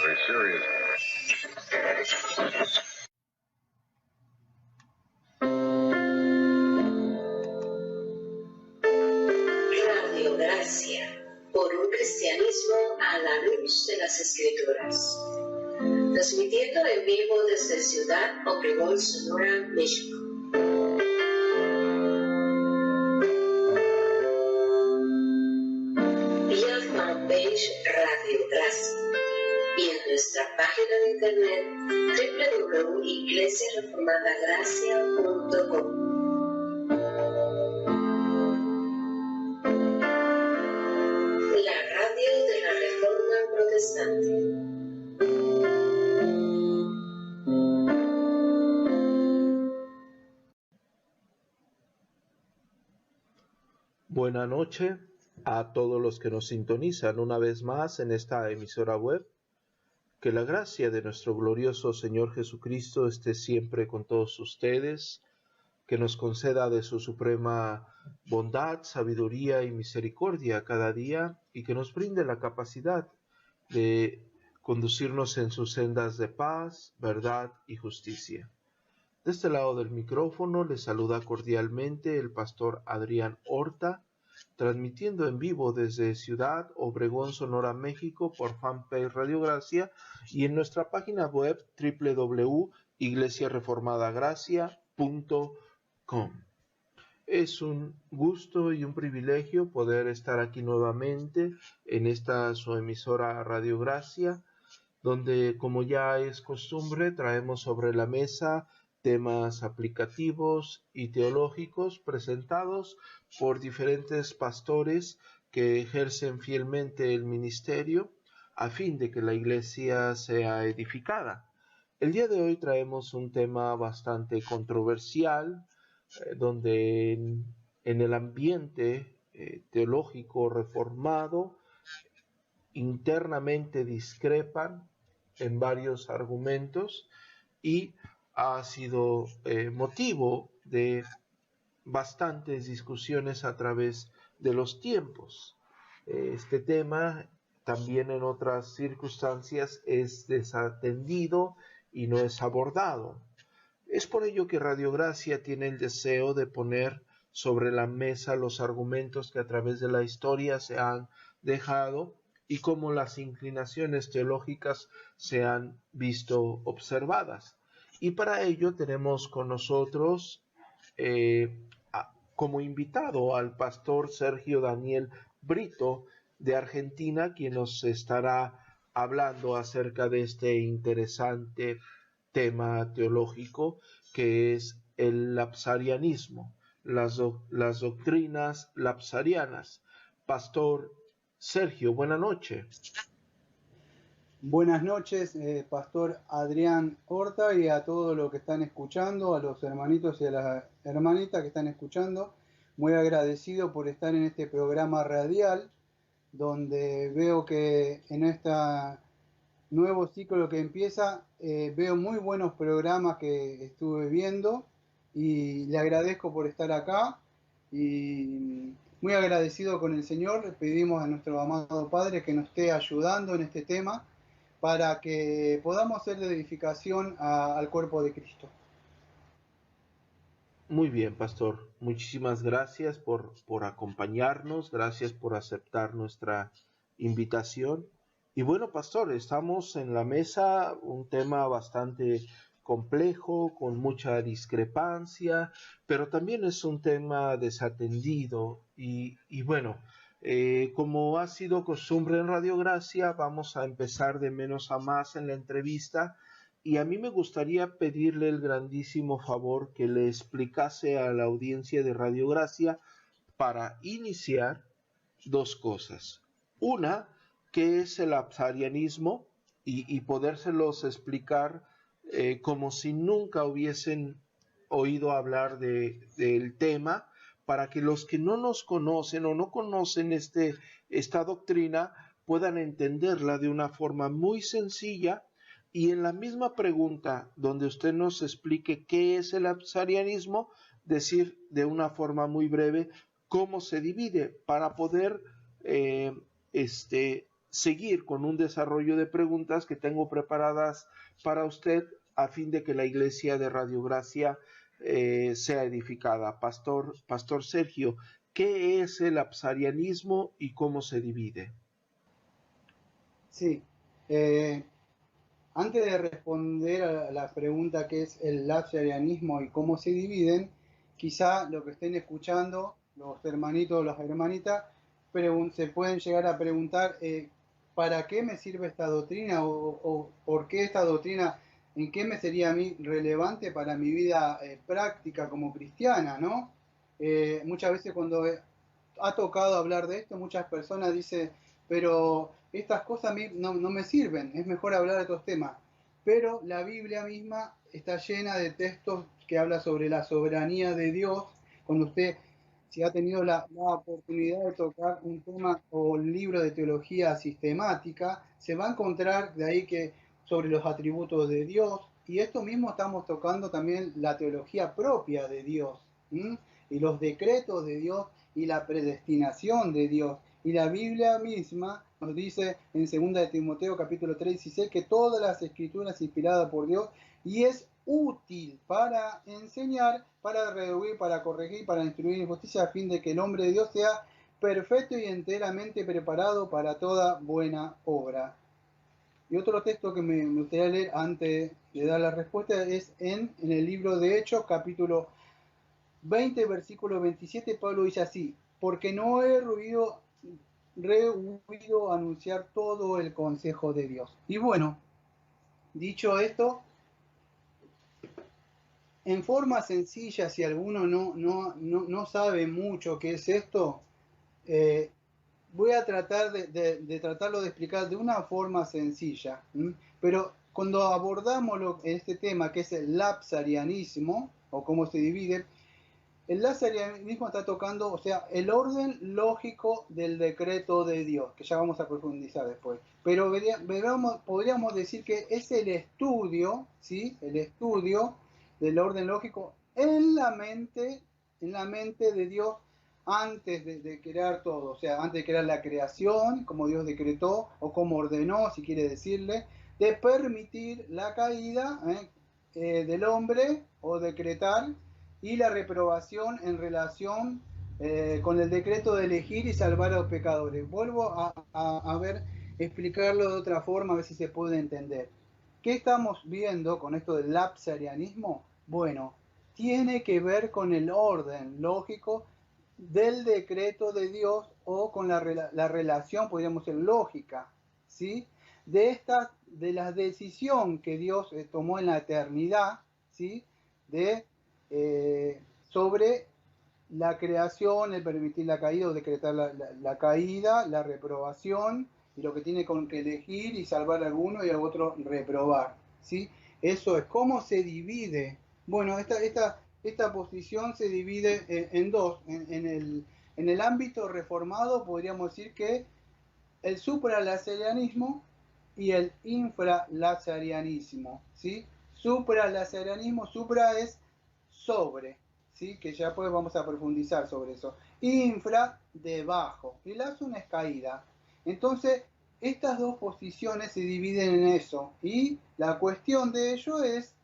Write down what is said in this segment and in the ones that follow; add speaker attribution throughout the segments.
Speaker 1: Very serious.
Speaker 2: Radio Gracia, por un cristianismo a la luz de las Escrituras. Transmitiendo en vivo desde Ciudad Obregón, Sonora, México. Vía fanpage Radio Gracia y en nuestra página de internet www.iglesiareformadagracia.com. La radio de la Reforma Protestante.
Speaker 3: Buenas noches a todos los que nos sintonizan una vez más en esta emisora web. Que la gracia de nuestro glorioso Señor Jesucristo esté siempre con todos ustedes, que nos conceda de su suprema bondad, sabiduría y misericordia cada día y que nos brinde la capacidad de conducirnos en sus sendas de paz, verdad y justicia. De este lado del micrófono les saluda cordialmente el pastor Adrián Horta, transmitiendo en vivo desde Ciudad Obregón, Sonora, México, por fanpage Radio Gracia y en nuestra página web www.iglesiareformadagracia.com. Es un gusto y un privilegio poder estar aquí nuevamente en esta su emisora Radio Gracia, donde, como ya es costumbre, traemos sobre la mesa temas aplicativos y teológicos presentados por diferentes pastores que ejercen fielmente el ministerio a fin de que la iglesia sea edificada. El día de hoy traemos un tema bastante controversial, donde en el ambiente teológico reformado internamente discrepan en varios argumentos y ha sido motivo de bastantes discusiones a través de los tiempos. Este tema también en otras circunstancias es desatendido y no es abordado. Es por ello que Radio Gracia tiene el deseo de poner sobre la mesa los argumentos que a través de la historia se han dejado y cómo las inclinaciones teológicas se han visto observadas. Y para ello tenemos con nosotros como invitado al pastor Sergio Daniel Brito de Argentina, quien nos estará hablando acerca de este interesante tema teológico que es el lapsarianismo, las doctrinas lapsarianas. Pastor Sergio, buenas noches.
Speaker 4: Buenas noches, pastor Adrián Horta, y a todos los que están escuchando, a los hermanitos y a las hermanitas que están escuchando. Muy agradecido por estar en este programa radial, donde veo que en este nuevo ciclo que empieza, veo muy buenos programas que estuve viendo, y le agradezco por estar acá, y muy agradecido con el Señor. Le pedimos a nuestro amado Padre que nos esté ayudando en este tema, para que podamos hacer de edificación al cuerpo de Cristo.
Speaker 3: Muy bien, pastor. Muchísimas gracias por acompañarnos, gracias por aceptar nuestra invitación. Y bueno, pastor, estamos en la mesa, un tema bastante complejo, con mucha discrepancia, pero también es un tema desatendido y bueno, como ha sido costumbre en Radio Gracia, vamos a empezar de menos a más en la entrevista y a mí me gustaría pedirle el grandísimo favor que le explicase a la audiencia de Radio Gracia para iniciar dos cosas. Una, ¿qué es el lapsarianismo? Y podérselos explicar como si nunca hubiesen oído hablar del tema, para que los que no nos conocen o no conocen esta doctrina puedan entenderla de una forma muy sencilla. Y en la misma pregunta donde usted nos explique qué es el lapsarianismo, decir de una forma muy breve cómo se divide para poder seguir con un desarrollo de preguntas que tengo preparadas para usted a fin de que la iglesia de Radio Gracia sea edificada. Pastor Sergio, ¿qué es el lapsarianismo y cómo se divide?
Speaker 4: Sí, antes de responder a la pregunta que es el lapsarianismo y cómo se dividen, quizá lo que estén escuchando, los hermanitos o las hermanitas, se pueden llegar a preguntar ¿para qué me sirve esta doctrina? O ¿por qué esta doctrina, en qué me sería a mí relevante para mi vida práctica como cristiana, ¿no? Muchas veces cuando ha tocado hablar de esto, muchas personas dicen, pero estas cosas a mí no me sirven, es mejor hablar de otros temas. Pero la Biblia misma está llena de textos que habla sobre la soberanía de Dios. Cuando usted, si ha tenido la oportunidad de tocar un tema o un libro de teología sistemática, se va a encontrar de ahí que sobre los atributos de Dios, y esto mismo estamos tocando también la teología propia de Dios, y los decretos de Dios y la predestinación de Dios. Y la Biblia misma nos dice en 2 de Timoteo capítulo 3, 16 que todas las escrituras inspiradas por Dios y es útil para enseñar, para redarguir, para corregir, para instruir en justicia, a fin de que el hombre de Dios sea perfecto y enteramente preparado para toda buena obra. Y otro texto que me gustaría leer antes de dar la respuesta es en el libro de Hechos, capítulo 20, versículo 27, Pablo dice así: porque no he rehuido anunciar todo el consejo de Dios. Y bueno, dicho esto, en forma sencilla, si alguno no sabe mucho qué es esto, voy a tratar de tratarlo de explicar de una forma sencilla. Pero cuando abordamos este tema, que es el lapsarianismo, o cómo se divide, el lapsarianismo está tocando, o sea, el orden lógico del decreto de Dios, que ya vamos a profundizar después. Pero podríamos decir que es el estudio, ¿sí? El estudio del orden lógico en la mente de Dios antes de crear todo, o sea, antes de crear la creación, como Dios decretó, o como ordenó, si quiere decirle, de permitir la caída del hombre, o decretar, y la reprobación en relación con el decreto de elegir y salvar a los pecadores. Vuelvo a ver, explicarlo de otra forma, a ver si se puede entender. ¿Qué estamos viendo con esto del lapsarianismo? Bueno, tiene que ver con el orden lógico del decreto de Dios, o con la relación, podríamos decir, lógica, ¿sí? De la decisión que Dios tomó en la eternidad, ¿sí? Sobre la creación, el permitir la caída o decretar la caída, la reprobación, y lo que tiene con que elegir y salvar a alguno y a otro reprobar, ¿sí? Eso es. ¿Cómo se divide? Bueno, esta posición se divide en dos. En el ámbito reformado podríamos decir que el supralazarianismo y el infralazarianismo, ¿sí? Supralazarianismo, supra es sobre, ¿sí? Que ya pues vamos a profundizar sobre eso. Infra, debajo. Y lazum es caída. Entonces, estas dos posiciones se dividen en eso. Y la cuestión de ello es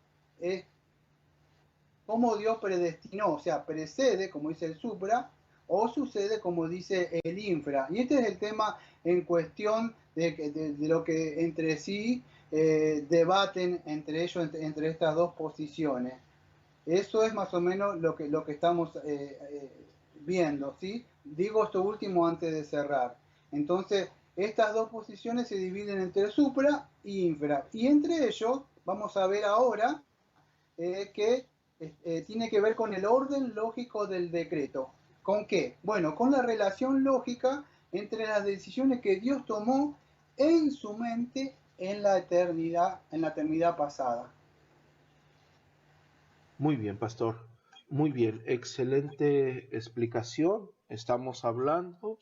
Speaker 4: cómo Dios predestinó, o sea, precede, como dice el supra, o sucede, como dice el infra. Y este es el tema en cuestión de lo que entre sí debaten entre ellos, entre estas dos posiciones. Eso es más o menos lo que estamos viendo, ¿sí? Digo esto último antes de cerrar. Entonces, estas dos posiciones se dividen entre supra e infra. Y entre ellos, vamos a ver ahora que tiene que ver con el orden lógico del decreto. ¿Con qué? Bueno, con la relación lógica entre las decisiones que Dios tomó en su mente en la eternidad pasada.
Speaker 3: Muy bien, pastor. Muy bien, excelente explicación. Estamos hablando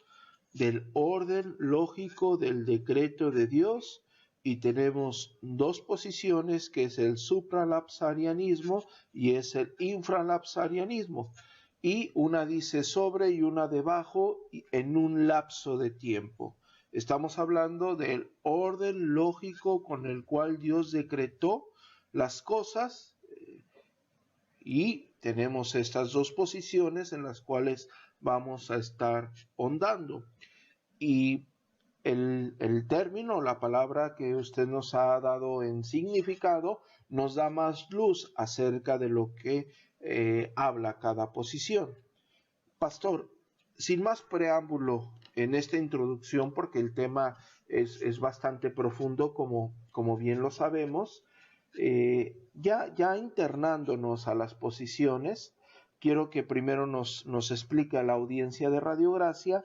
Speaker 3: del orden lógico del decreto de Dios y tenemos dos posiciones, que es el supralapsarianismo y es el infralapsarianismo, y una dice sobre y una debajo en un lapso de tiempo. Estamos hablando del orden lógico con el cual Dios decretó las cosas, y tenemos estas dos posiciones en las cuales vamos a estar hondando. Y el término, la palabra que usted nos ha dado en significado, nos da más luz acerca de lo que habla cada posición. Pastor, sin más preámbulo en esta introducción, porque el tema es bastante profundo, como bien lo sabemos, ya internándonos a las posiciones, quiero que primero nos explique a la audiencia de Radio Gracia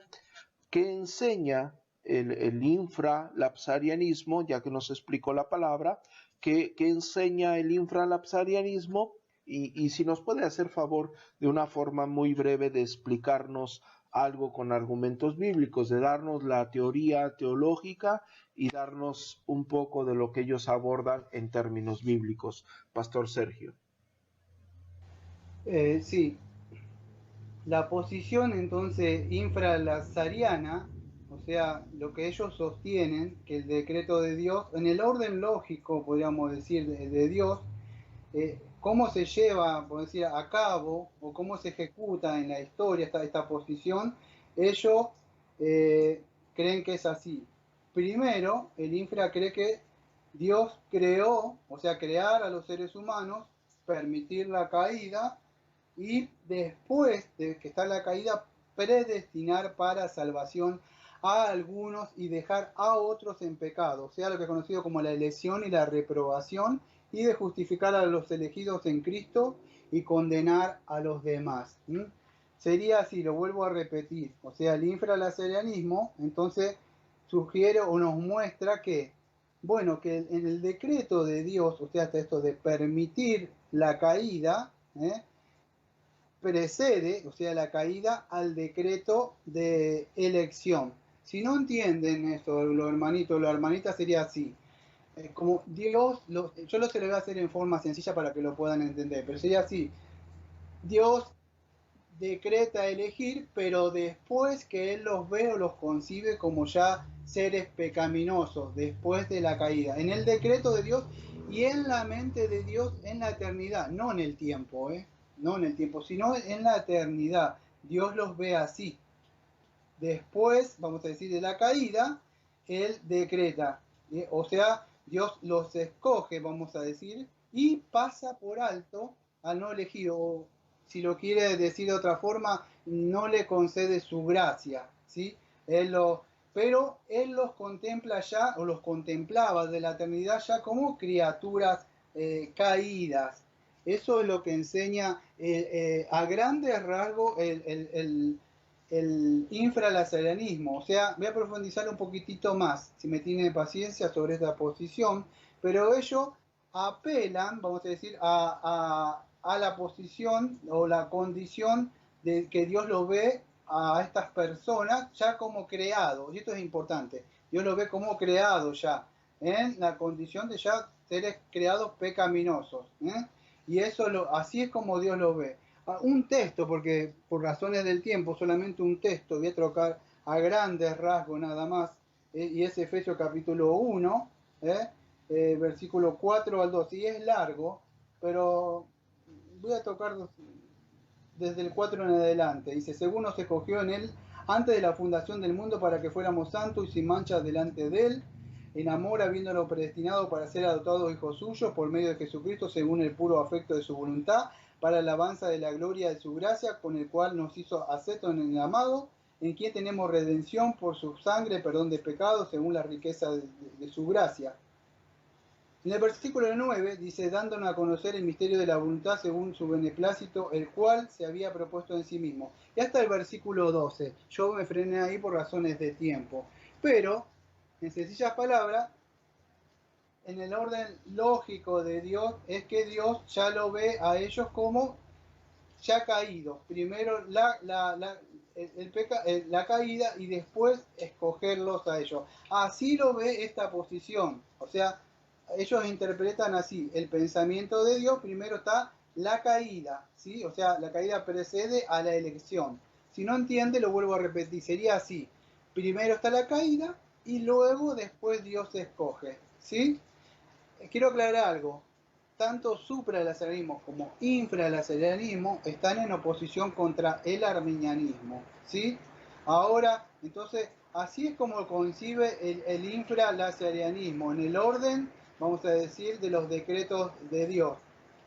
Speaker 3: qué enseña el infralapsarianismo, ya que nos explicó la palabra, qué enseña el infralapsarianismo, y si nos puede hacer favor de una forma muy breve de explicarnos algo con argumentos bíblicos, de darnos la teoría teológica y darnos un poco de lo que ellos abordan en términos bíblicos. Pastor Sergio.
Speaker 4: Sí, la posición entonces infralapsariana, o sea, lo que ellos sostienen, que el decreto de Dios, en el orden lógico, podríamos decir, de Dios, cómo se lleva, por decir, a cabo o cómo se ejecuta en la historia esta posición, ellos creen que es así. Primero, el infra cree que Dios creó, o sea, crear a los seres humanos, permitir la caída y después de que está la caída, predestinar para salvación a algunos y dejar a otros en pecado, o sea, lo que es conocido como la elección y la reprobación, y de justificar a los elegidos en Cristo y condenar a los demás. Sería así, lo vuelvo a repetir, o sea, el infralapsarianismo entonces sugiere o nos muestra que, bueno, que en el decreto de Dios, o sea, hasta esto de permitir la caída, precede, o sea, la caída al decreto de elección. Si no entienden esto, los hermanitos, la hermanita, sería así. Como Dios, yo se lo voy a hacer en forma sencilla para que lo puedan entender, pero sería así. Dios decreta elegir, pero después que Él los ve o los concibe como ya seres pecaminosos, después de la caída. En el decreto de Dios y en la mente de Dios en la eternidad, no en el tiempo, no en el tiempo, sino en la eternidad. Dios los ve así. Después, vamos a decir, de la caída, Él decreta. O sea, Dios los escoge, vamos a decir, y pasa por alto al no elegido. O, si lo quiere decir de otra forma, no le concede su gracia, ¿sí? Pero Él los contempla ya, o los contemplaba de la eternidad ya como criaturas caídas. Eso es lo que enseña a grandes rasgos el infralapsarianismo. O sea, voy a profundizar un poquitito más, si me tienen paciencia, sobre esta posición, pero ellos apelan, vamos a decir, a la posición o la condición de que Dios lo ve a estas personas ya como creados, y esto es importante, Dios lo ve como creados ya, en la condición de ya seres creados pecaminosos, y eso así es como Dios lo ve. Un texto, porque por razones del tiempo solamente un texto, voy a trocar a grandes rasgos nada más, y es Efesios capítulo 1, versículo 4 al 2, y es largo, pero voy a tocar desde el 4 en adelante. Dice, según nos escogió en Él antes de la fundación del mundo para que fuéramos santos y sin mancha delante de Él, en amor habiéndolo predestinado para ser adoptados hijos suyos por medio de Jesucristo según el puro afecto de su voluntad, para la alabanza de la gloria de su gracia, con el cual nos hizo aceptos en el amado, en quien tenemos redención por su sangre, perdón de pecados, según la riqueza de su gracia. En el versículo 9 dice, dándonos a conocer el misterio de la voluntad según su beneplácito, el cual se había propuesto en sí mismo. Y hasta el versículo 12. Yo me frené ahí por razones de tiempo. Pero, en sencillas palabras, en el orden lógico de Dios, es que Dios ya lo ve a ellos como ya caídos. Primero, la caída y después escogerlos a ellos. Así lo ve esta posición. O sea, ellos interpretan así, el pensamiento de Dios, primero está la caída, ¿sí? O sea, la caída precede a la elección. Si no entiende, lo vuelvo a repetir, sería así. Primero está la caída y luego después Dios escoge, ¿sí? Quiero aclarar algo. Tanto supralazarianismo como infralazarianismo están en oposición contra el arminianismo, ¿sí? Ahora, entonces, así es como concibe el infralazarianismo, en el orden, vamos a decir, de los decretos de Dios.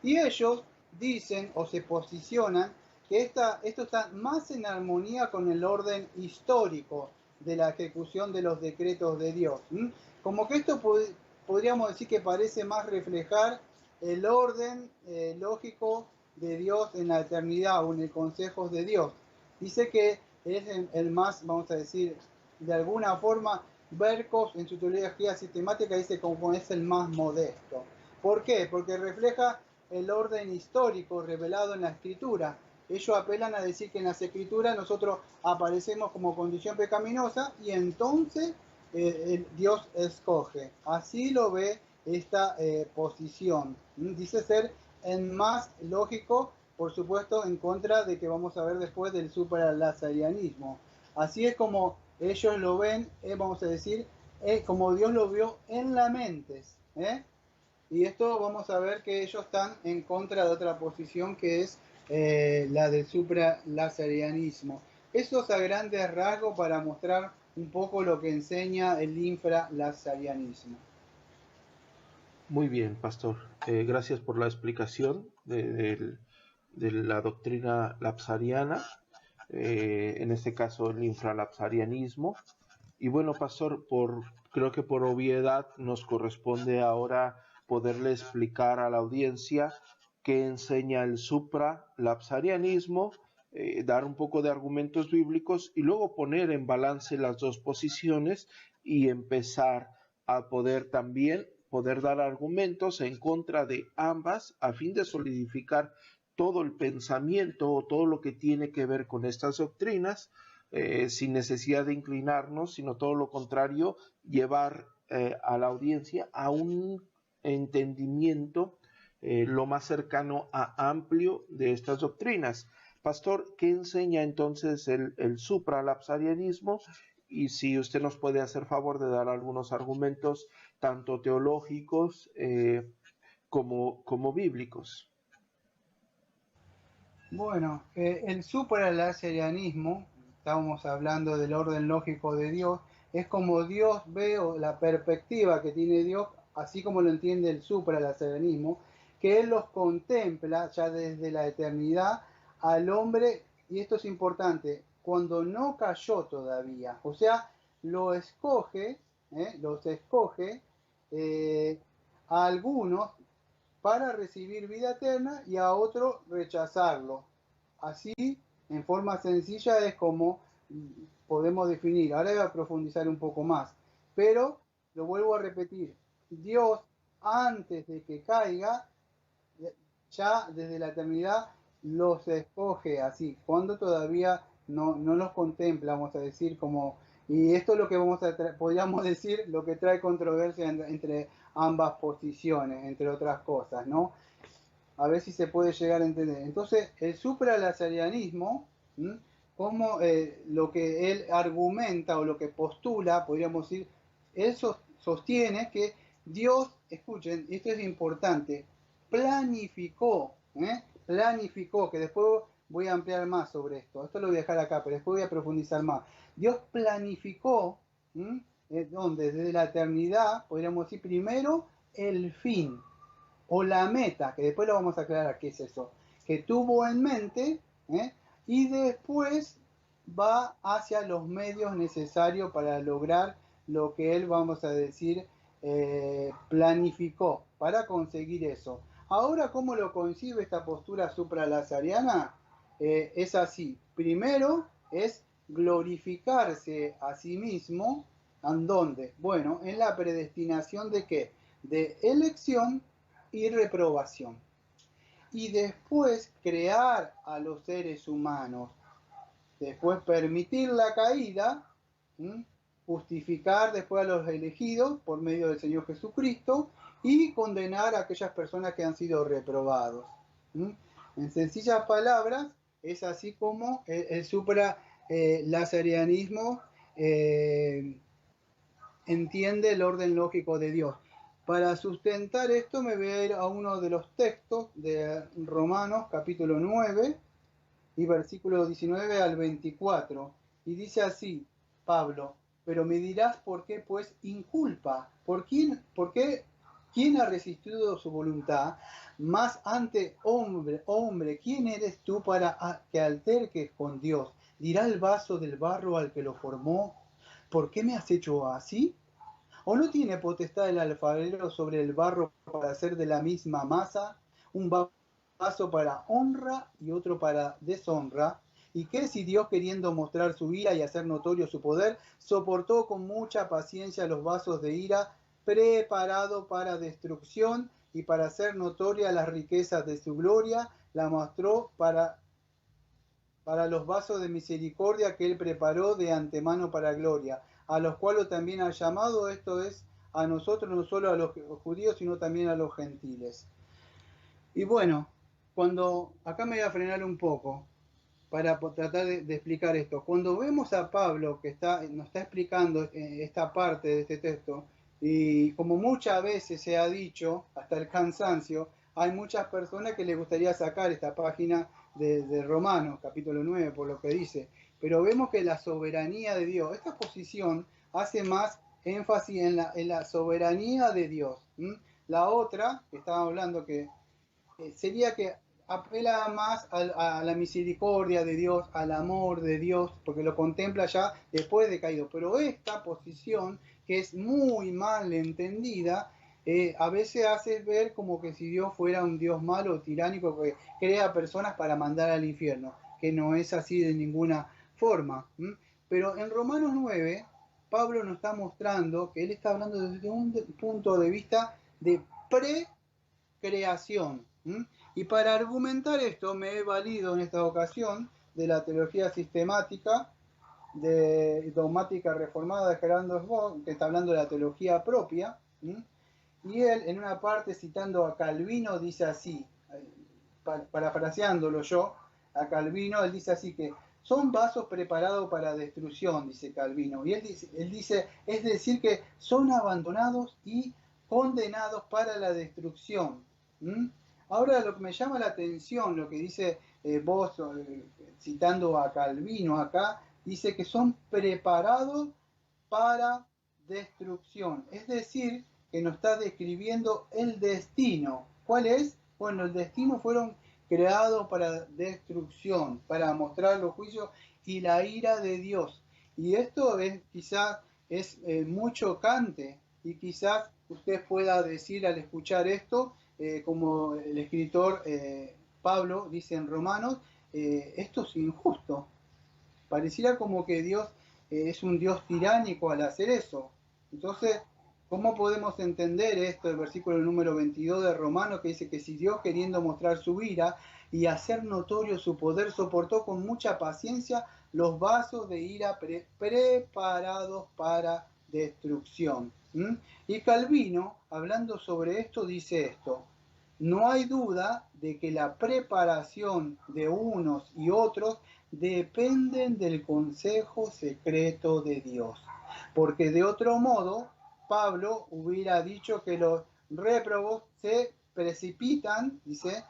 Speaker 4: Y ellos dicen o se posicionan que esto está más en armonía con el orden histórico de la ejecución de los decretos de Dios. Como que esto podríamos decir que parece más reflejar el orden lógico de Dios en la eternidad o en el consejo de Dios. Dice que es el más, vamos a decir, de alguna forma, Berkos en su teología sistemática dice como es el más modesto. ¿Por qué? Porque refleja el orden histórico revelado en la Escritura. Ellos apelan a decir que en las Escrituras nosotros aparecemos como condición pecaminosa y entonces Dios escoge. Así lo ve esta posición. Dice ser el más lógico, por supuesto, en contra de que vamos a ver después del supralazarianismo. Así es como ellos lo ven, vamos a decir, como Dios lo vio en la mente. Y esto vamos a ver que ellos están en contra de otra posición que es la del supralazarianismo. Eso es a grandes rasgos para mostrar un poco lo que enseña el infralazarianismo.
Speaker 3: Muy bien, pastor. Gracias por la explicación de la doctrina lapsariana, en este caso el infralapsarianismo. Y bueno, pastor, creo que por obviedad nos corresponde ahora poderle explicar a la audiencia qué enseña el supralapsarianismo, dar un poco de argumentos bíblicos y luego poner en balance las dos posiciones y empezar a poder dar argumentos en contra de ambas a fin de solidificar todo el pensamiento o todo lo que tiene que ver con estas doctrinas, sin necesidad de inclinarnos, sino todo lo contrario, llevar a la audiencia a un entendimiento lo más cercano a amplio de estas doctrinas. Pastor, ¿qué enseña entonces el supralapsarianismo? Y si usted nos puede hacer favor de dar algunos argumentos, tanto teológicos como bíblicos.
Speaker 4: Bueno, el supralazarianismo, estábamos hablando del orden lógico de Dios, es como Dios ve o la perspectiva que tiene Dios, así como lo entiende el supralazarianismo, que Él los contempla ya desde la eternidad al hombre, y esto es importante, cuando no cayó todavía, o sea, los escoge a algunos para recibir vida eterna y a otro rechazarlo. Así, en forma sencilla, es como podemos definir. Ahora voy a profundizar un poco más. Pero, lo vuelvo a repetir, Dios, antes de que caiga, ya desde la eternidad, los escoge así, cuando todavía no los contempla, vamos a decir, como... Y esto es lo que podríamos decir, lo que trae controversia entre ambas posiciones, entre otras cosas, ¿no? A ver si se puede llegar a entender. Entonces, el supralazarianismo, como lo que él argumenta o lo que postula, podríamos decir, él sostiene que Dios, escuchen, esto es importante, planificó, que después voy a ampliar más sobre esto. Esto lo voy a dejar acá, pero después voy a profundizar más. Dios planificó, donde desde la eternidad, podríamos decir, primero el fin o la meta, que después lo vamos a aclarar qué es eso, que tuvo en mente, y después va hacia los medios necesarios para lograr lo que él, vamos a decir, planificó para conseguir eso. Ahora, ¿cómo lo concibe esta postura supralazariana? Es así. Primero es glorificarse a sí mismo. ¿En dónde? Bueno, en la predestinación de ¿qué? De elección y reprobación. Y después crear a los seres humanos después permitir la caída, justificar después a los elegidos por medio del Señor Jesucristo y condenar a aquellas personas que han sido reprobados. En sencillas palabras, es así como el supralazarianismo entiende el orden lógico de Dios. Para sustentar esto me voy a ir a uno de los textos de Romanos capítulo 9 y versículo 19 al 24. Y dice así, Pablo: pero me dirás por qué pues inculpa, ¿por qué quién ha resistido su voluntad? Más ante hombre, ¿quién eres tú para que alterques con Dios? Dirá el vaso del barro al que lo formó: ¿por qué me has hecho así? ¿O no tiene potestad el alfarero sobre el barro para hacer de la misma masa un vaso para honra y otro para deshonra? ¿Y qué si Dios, queriendo mostrar su ira y hacer notorio su poder, soportó con mucha paciencia los vasos de ira preparado para destrucción, y para hacer notoria las riquezas de su gloria, la mostró para los vasos de misericordia que él preparó de antemano para gloria, a los cuales también ha llamado, esto es, a nosotros, no solo a los judíos, sino también a los gentiles? Y bueno, acá me voy a frenar un poco para tratar de explicar esto. Cuando vemos a Pablo que nos está explicando esta parte de este texto, y como muchas veces se ha dicho, hasta el cansancio, hay muchas personas que les gustaría sacar esta página de Romanos, capítulo 9, por lo que dice. Pero vemos que la soberanía de Dios, esta posición hace más énfasis en la soberanía de Dios. La otra, que estaba hablando, que sería que apela más a la misericordia de Dios, al amor de Dios, porque lo contempla ya después de caído. Pero esta posición, que es muy mal entendida, a veces hace ver como que si Dios fuera un Dios malo o tiránico que crea personas para mandar al infierno, que no es así de ninguna forma. Pero en Romanos 9, Pablo nos está mostrando que él está hablando desde un punto de vista de precreación. Y para argumentar esto me he valido en esta ocasión de la teología sistemática de dogmática reformada de Gerardo Sbock, que está hablando de la teología propia. Y él, en una parte, citando a Calvino, dice así, parafraseándolo yo, a Calvino, él dice así que son vasos preparados para destrucción, dice Calvino. Y él dice, es decir, que son abandonados y condenados para la destrucción. Ahora, lo que me llama la atención, lo que dice vos, citando a Calvino acá, dice que son preparados para destrucción. Es decir, que nos está describiendo el destino. ¿Cuál es? Bueno, el destino fueron creados para destrucción, para mostrar los juicios y la ira de Dios. Y esto quizás es muy chocante, y quizás usted pueda decir al escuchar esto, como el escritor Pablo dice en Romanos, esto es injusto. Pareciera como que Dios es un Dios tiránico al hacer eso. Entonces, ¿cómo podemos entender esto del versículo número 22 de Romanos, que dice que si Dios, queriendo mostrar su ira y hacer notorio su poder, soportó con mucha paciencia los vasos de ira preparados para destrucción? Y Calvino, hablando sobre esto, dice esto: no hay duda de que la preparación de unos y otros dependen del consejo secreto de Dios, porque de otro modo Pablo hubiera dicho que los réprobos se precipitan, dice,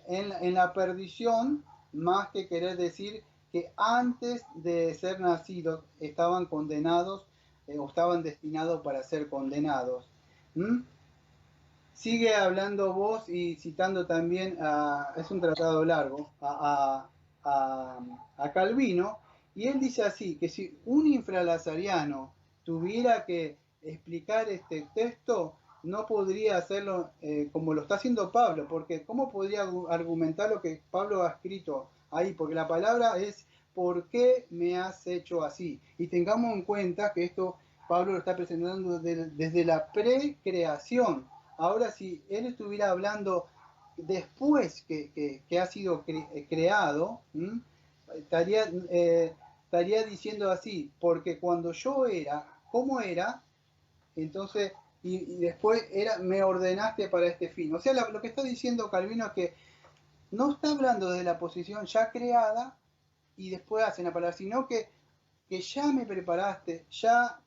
Speaker 4: en la perdición, más que querer decir que antes de ser nacidos estaban condenados o estaban destinados para ser condenados. Sigue hablando vos y citando también, es un tratado largo, a Calvino, y él dice así, que si un infralazariano tuviera que explicar este texto, no podría hacerlo como lo está haciendo Pablo, porque ¿cómo podría argumentar lo que Pablo ha escrito ahí? Porque la palabra es ¿por qué me has hecho así? Y tengamos en cuenta que esto Pablo lo está presentando desde la precreación. Ahora, si él estuviera hablando después que ha sido creado, estaría diciendo así, porque cuando yo era, ¿cómo era? Entonces, y después me ordenaste para este fin. O sea, lo que está diciendo Calvino es que no está hablando de la posición ya creada y después hacen la palabra, sino que ya me preparaste, ya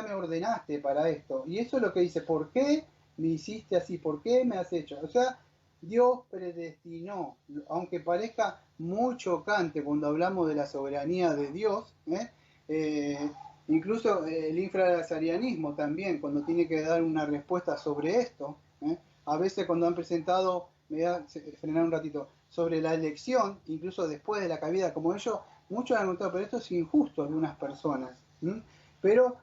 Speaker 4: me ordenaste para esto. Y eso es lo que dice, ¿por qué me hiciste así? ¿Por qué me has hecho? O sea, Dios predestinó, aunque parezca muy chocante cuando hablamos de la soberanía de Dios, incluso el infralazarianismo también, cuando tiene que dar una respuesta sobre esto, a veces cuando han presentado, me voy a frenar un ratito, sobre la elección, incluso después de la caída, como ellos, muchos han notado, pero esto es injusto a algunas personas. Pero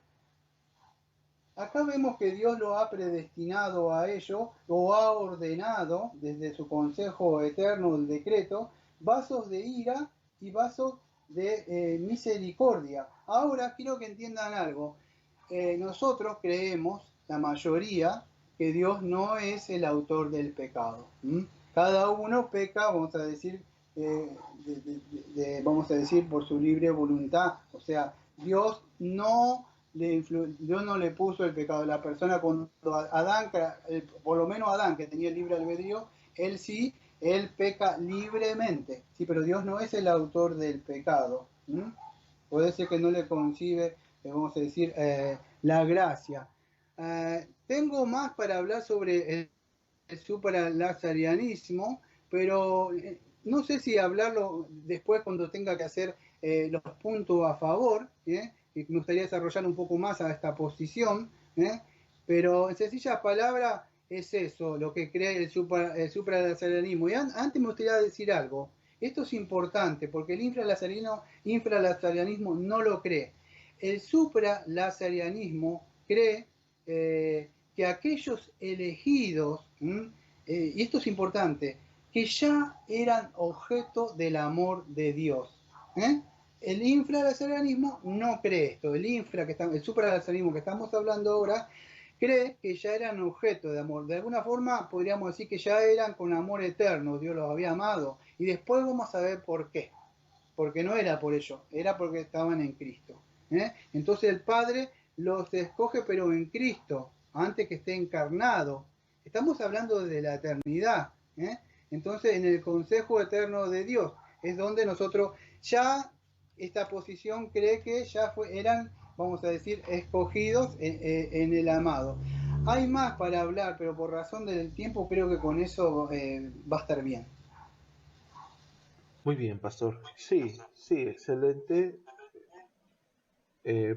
Speaker 4: acá vemos que Dios lo ha predestinado a ello, lo ha ordenado desde su consejo eterno, el decreto, vasos de ira y vasos de misericordia. Ahora quiero que entiendan algo. Nosotros creemos, la mayoría, que Dios no es el autor del pecado. Cada uno peca, vamos a decir, por su libre voluntad. O sea, Dios no le puso el pecado a la persona. Cuando Adán, por lo menos Adán, que tenía el libre albedrío, él peca libremente, sí, pero Dios no es el autor del pecado. Puede ser que no le concibe, vamos a decir, la gracia. Tengo más para hablar sobre el supralazarianismo, pero no sé si hablarlo después cuando tenga que hacer los puntos a favor, y me gustaría desarrollar un poco más a esta posición, pero en sencillas palabras es eso, lo que cree el supralazarianismo. Y antes me gustaría decir algo. Esto es importante porque el infralazarianismo no lo cree. El supralazarianismo cree que aquellos elegidos, y esto es importante, que ya eran objeto del amor de Dios. El infralazarianismo no cree esto. El supralazarianismo que estamos hablando ahora cree que ya eran objeto de amor. De alguna forma podríamos decir que ya eran con amor eterno, Dios los había amado. Y después vamos a ver por qué. Porque no era por ello, era porque estaban en Cristo. Entonces el Padre los escoge, pero en Cristo, antes que esté encarnado. Estamos hablando de la eternidad. Entonces en el consejo eterno de Dios es donde nosotros ya esta posición cree que ya eran, vamos a decir, escogidos en el amado. Hay más para hablar, pero por razón del tiempo creo que con eso va a estar bien.
Speaker 3: Muy bien, pastor. Sí, excelente.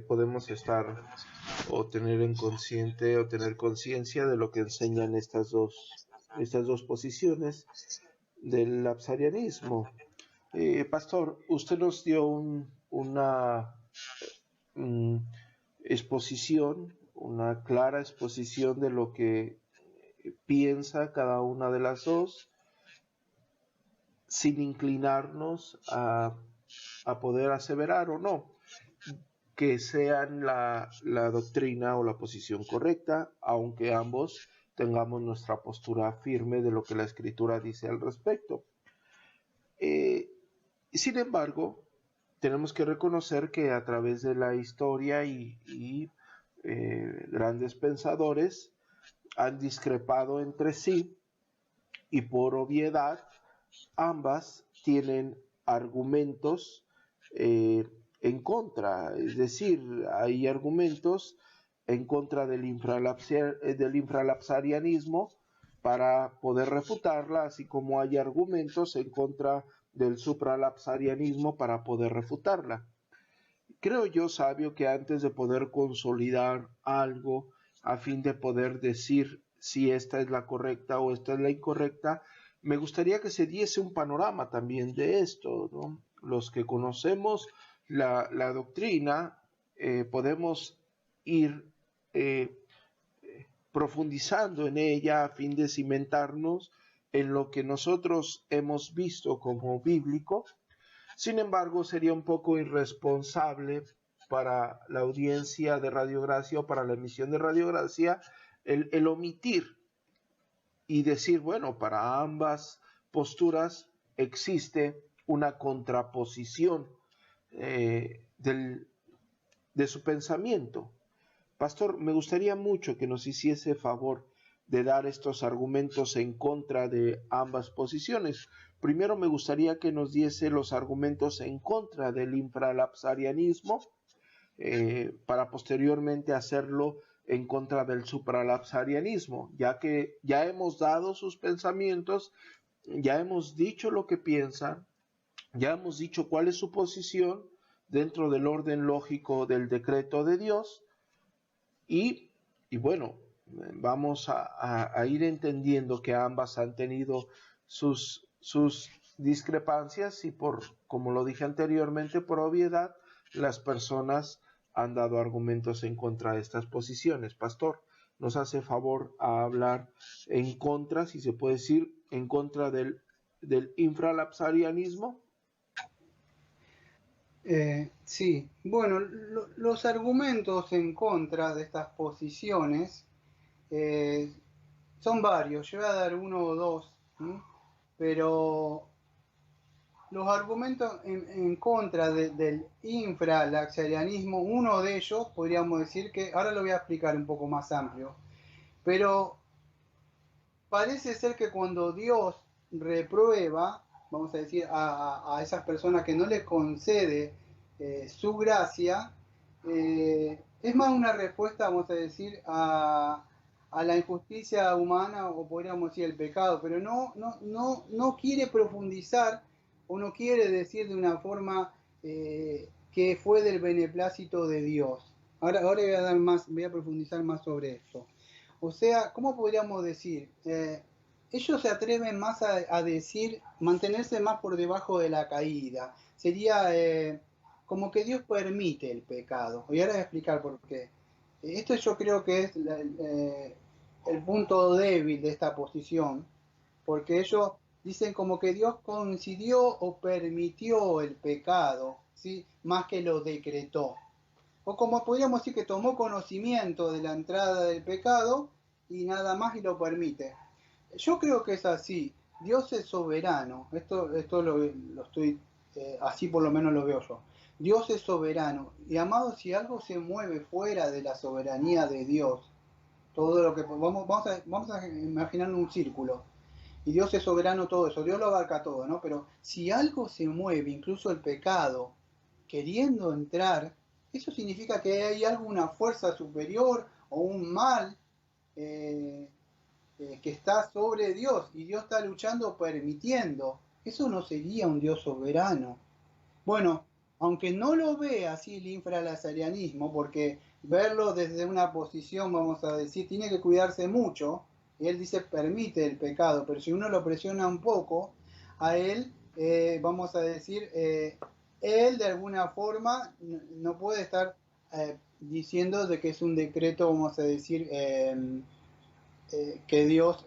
Speaker 3: Podemos estar o tener conciencia de lo que enseñan estas dos posiciones del lapsarianismo. Pastor, usted nos dio una exposición, una clara exposición de lo que piensa cada una de las dos, sin inclinarnos a poder aseverar o no que sean la doctrina o la posición correcta, aunque ambos tengamos nuestra postura firme de lo que la Escritura dice al respecto. Sin embargo, tenemos que reconocer que a través de la historia y grandes pensadores han discrepado entre sí y por obviedad ambas tienen argumentos en contra, es decir, hay argumentos en contra del infralapsarianismo para poder refutarla, así como hay argumentos en contra del supralapsarianismo para poder refutarla. Creo yo, sabio, que antes de poder consolidar algo, a fin de poder decir si esta es la correcta o esta es la incorrecta, me gustaría que se diese un panorama también de esto, ¿no? Los que conocemos la doctrina, podemos ir profundizando en ella a fin de cimentarnos en lo que nosotros hemos visto como bíblico. Sin embargo, sería un poco irresponsable para la audiencia de Radio Gracia o para la emisión de Radio Gracia el omitir y decir, bueno, para ambas posturas existe una contraposición de su pensamiento. Pastor, me gustaría mucho que nos hiciese favor de dar estos argumentos en contra de ambas posiciones. Primero me gustaría que nos diese los argumentos en contra del infralapsarianismo, para posteriormente hacerlo en contra del supralapsarianismo, ya que ya hemos dado sus pensamientos, ya hemos dicho lo que piensan, ya hemos dicho cuál es su posición dentro del orden lógico del decreto de Dios, y bueno, vamos a ir entendiendo que ambas han tenido sus discrepancias y como lo dije anteriormente, por obviedad, las personas han dado argumentos en contra de estas posiciones. Pastor, ¿nos hace favor a hablar en contra, si se puede decir, en contra del infralapsarianismo?
Speaker 4: Sí, bueno, los argumentos en contra de estas posiciones son varios. Yo voy a dar uno o dos, ¿sí? Pero los argumentos en contra del infralaxarianismo, uno de ellos podríamos decir que, ahora lo voy a explicar un poco más amplio, pero parece ser que cuando Dios reprueba, vamos a decir, a esas personas que no les concede su gracia, es más una respuesta, vamos a decir, a la injusticia humana, o podríamos decir el pecado, pero no quiere profundizar o no quiere decir de una forma que fue del beneplácito de Dios. Ahora voy a profundizar más sobre esto. O sea, ¿cómo podríamos decir? Ellos se atreven más a decir, mantenerse más por debajo de la caída. Sería como que Dios permite el pecado. Y ahora voy a explicar por qué. Esto yo creo que es el punto débil de esta posición, porque ellos dicen como que Dios coincidió o permitió el pecado, ¿sí? Más que lo decretó. O como podríamos decir que tomó conocimiento de la entrada del pecado y nada más y lo permite. Yo creo que es así. Dios es soberano. Esto lo estoy, así por lo menos lo veo yo. Dios es soberano. Y amado, si algo se mueve fuera de la soberanía de Dios, todo lo que vamos a imaginar un círculo. Y Dios es soberano todo eso. Dios lo abarca todo, ¿no? Pero si algo se mueve, incluso el pecado, queriendo entrar, eso significa que hay alguna fuerza superior o un mal que está sobre Dios y Dios está luchando permitiendo. Eso no sería un Dios soberano. Bueno, aunque no lo ve así el infralazarianismo, porque verlo desde una posición, vamos a decir, tiene que cuidarse mucho, y él dice permite el pecado, pero si uno lo presiona un poco, a él, vamos a decir, él de alguna forma no puede estar diciendo de que es un decreto, vamos a decir, que Dios,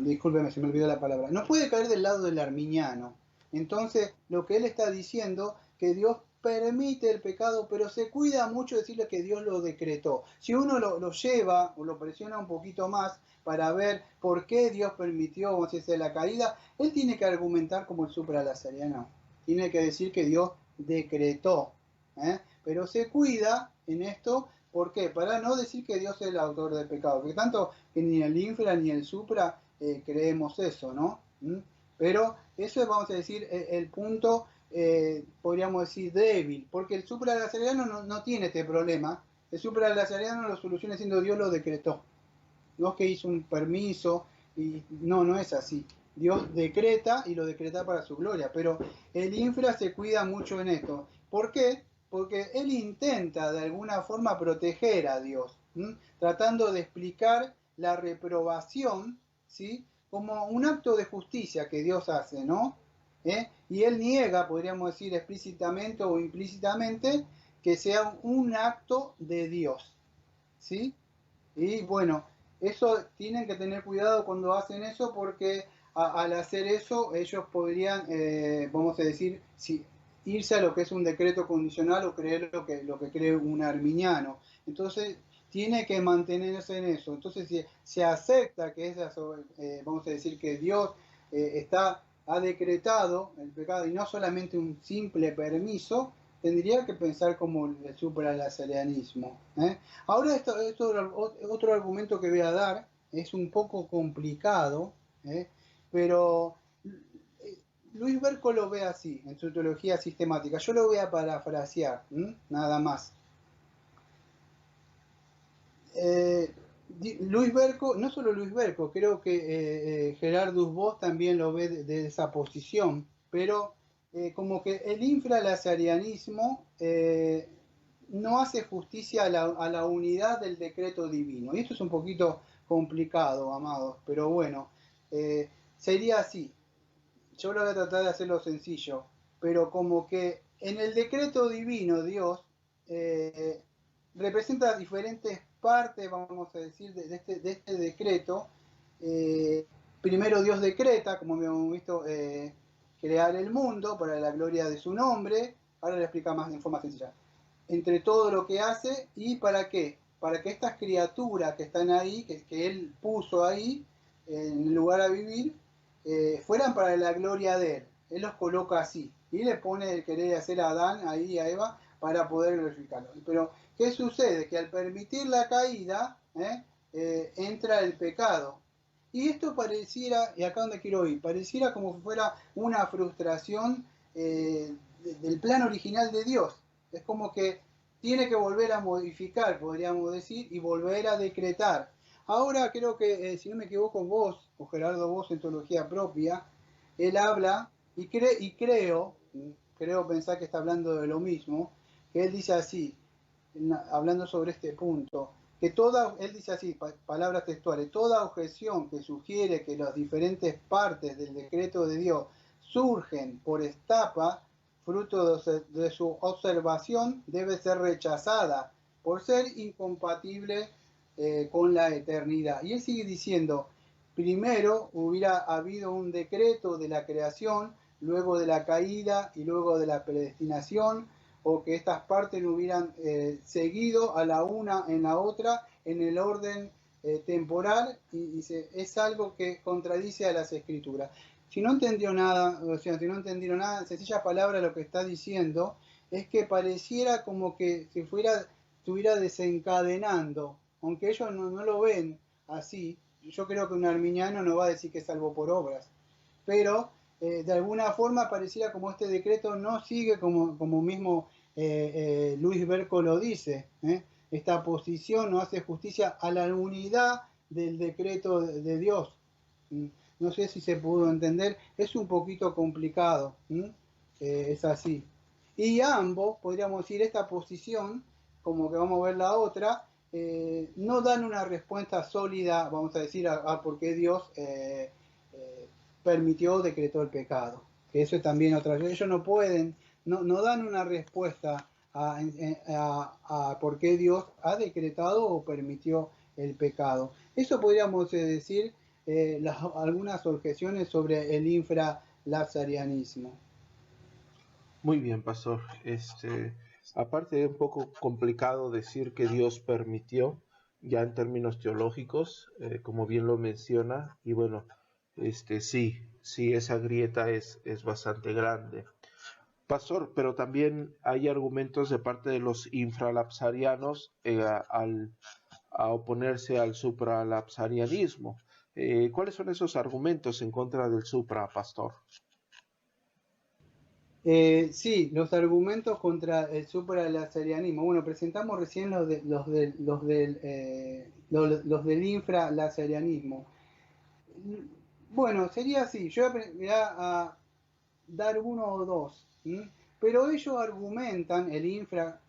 Speaker 4: discúlpeme, se me olvidó la palabra, no puede caer del lado del arminiano. Entonces, lo que él está diciendo, que Dios permite el pecado, pero se cuida mucho de decirle que Dios lo decretó. Si uno lo lleva o lo presiona un poquito más para ver por qué Dios permitió, vamos a decir, la caída, él tiene que argumentar como el supralazariano. Tiene que decir que Dios decretó. Pero se cuida en esto, ¿por qué? Para no decir que Dios es el autor del pecado, porque tanto que ni el infra ni el supra creemos eso, ¿no? Pero eso es, vamos a decir, el punto, podríamos decir, débil, porque el supralazariano no tiene este problema. El supralazariano lo soluciona diciendo Dios lo decretó. No es que hizo un permiso, y no es así. Dios decreta y lo decreta para su gloria, pero el infra se cuida mucho en esto. ¿Por qué? Porque él intenta de alguna forma proteger a Dios, tratando de explicar la reprobación, ¿sí? Como un acto de justicia que Dios hace, ¿no? Y él niega, podríamos decir explícitamente o implícitamente, que sea un acto de Dios, ¿sí? Y bueno, eso tienen que tener cuidado cuando hacen eso, porque al hacer eso ellos podrían, vamos a decir, irse a lo que es un decreto condicional o creer lo que cree un arminiano. Entonces tiene que mantenerse en eso. Entonces si se acepta que vamos a decir que Dios está ha decretado el pecado y no solamente un simple permiso, tendría que pensar como el supralazarianismo. Ahora otro argumento que voy a dar es un poco complicado, pero Luis Berco lo ve así en su teología sistemática. Yo lo voy a parafrasear, nada más. Luis Berco, no solo Luis Berco, creo que Gerardus Voss también lo ve de esa posición, pero como que el infralazarianismo no hace justicia a la unidad del decreto divino. Y esto es un poquito complicado, amados, pero bueno, sería así. Yo lo voy a tratar de hacerlo sencillo, pero como que en el decreto divino Dios representa diferentes partes, vamos a decir, de este decreto. Primero Dios decreta, como habíamos visto, crear el mundo para la gloria de su nombre. Ahora lo explica más en forma sencilla. Entre todo lo que hace, ¿y para qué? Para que estas criaturas que están ahí, que Él puso ahí, en el lugar a vivir, fueran para la gloria de Él. Él los coloca así. Y le pone el querer hacer a Adán, ahí a Eva, para poder glorificarlo. Pero, ¿qué sucede? Que al permitir la caída, entra el pecado. Y esto pareciera, y acá donde quiero ir, pareciera como si fuera una frustración del plan original de Dios. Es como que tiene que volver a modificar, podríamos decir, y volver a decretar. Ahora creo que, si no me equivoco, vos, o Gerardo Voss en teología propia, él habla, y creo pensar que está hablando de lo mismo, que él dice así, hablando sobre este punto, que él dice así, palabras textuales, toda objeción que sugiere que las diferentes partes del decreto de Dios surgen por estapa, fruto de su observación, debe ser rechazada por ser incompatible con la eternidad. Y él sigue diciendo, primero hubiera habido un decreto de la creación, luego de la caída y luego de la predestinación, o que estas partes no hubieran seguido a la una en la otra en el orden temporal, y es algo que contradice a las escrituras. Si no entendió nada, o sea, si no entendieron nada, en sencillas palabras lo que está diciendo es que pareciera como que se estuviera desencadenando, aunque ellos no lo ven así. Yo creo que un arminiano no va a decir que es salvo por obras, pero de alguna forma pareciera como este decreto no sigue como mismo Luis Berco lo dice. Esta posición no hace justicia a la unidad del decreto de Dios. No sé si se pudo entender, es un poquito complicado, es así. Y ambos, podríamos decir, esta posición, como que vamos a ver la otra, no dan una respuesta sólida, vamos a decir, a por qué Dios permitió, decretó el pecado. Que eso es también otra cosa. Ellos no pueden, no dan una respuesta a por qué Dios ha decretado o permitió el pecado. Eso podríamos decir algunas objeciones sobre el infralazarianismo.
Speaker 3: Muy bien, pastor. Aparte de un poco complicado decir que Dios permitió, ya en términos teológicos, como bien lo menciona, y bueno, sí, esa grieta es bastante grande. Pastor, pero también hay argumentos de parte de los infralapsarianos a oponerse al supralapsarianismo. ¿Cuáles son esos argumentos en contra del supra, pastor?
Speaker 4: Sí, los argumentos contra el supralazarianismo. Bueno, presentamos recién los del infralazarianismo. Bueno, sería así. Yo voy a dar uno o dos. Pero ellos argumentan el infra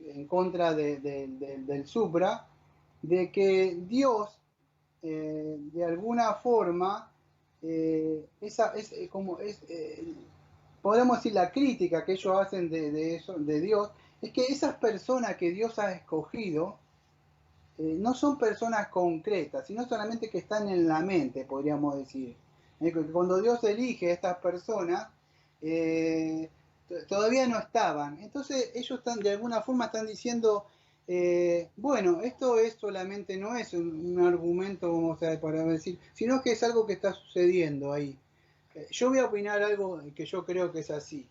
Speaker 4: en contra del supra, de que Dios, de alguna forma, podemos decir, la crítica que ellos hacen de Dios, es que esas personas que Dios ha escogido no son personas concretas, sino solamente que están en la mente, podríamos decir. Cuando Dios elige a estas personas, todavía no estaban. Entonces ellos de alguna forma están diciendo, bueno, esto es solamente, no es un argumento, para decir, sino que es algo que está sucediendo ahí. Yo voy a opinar algo que yo creo que es así.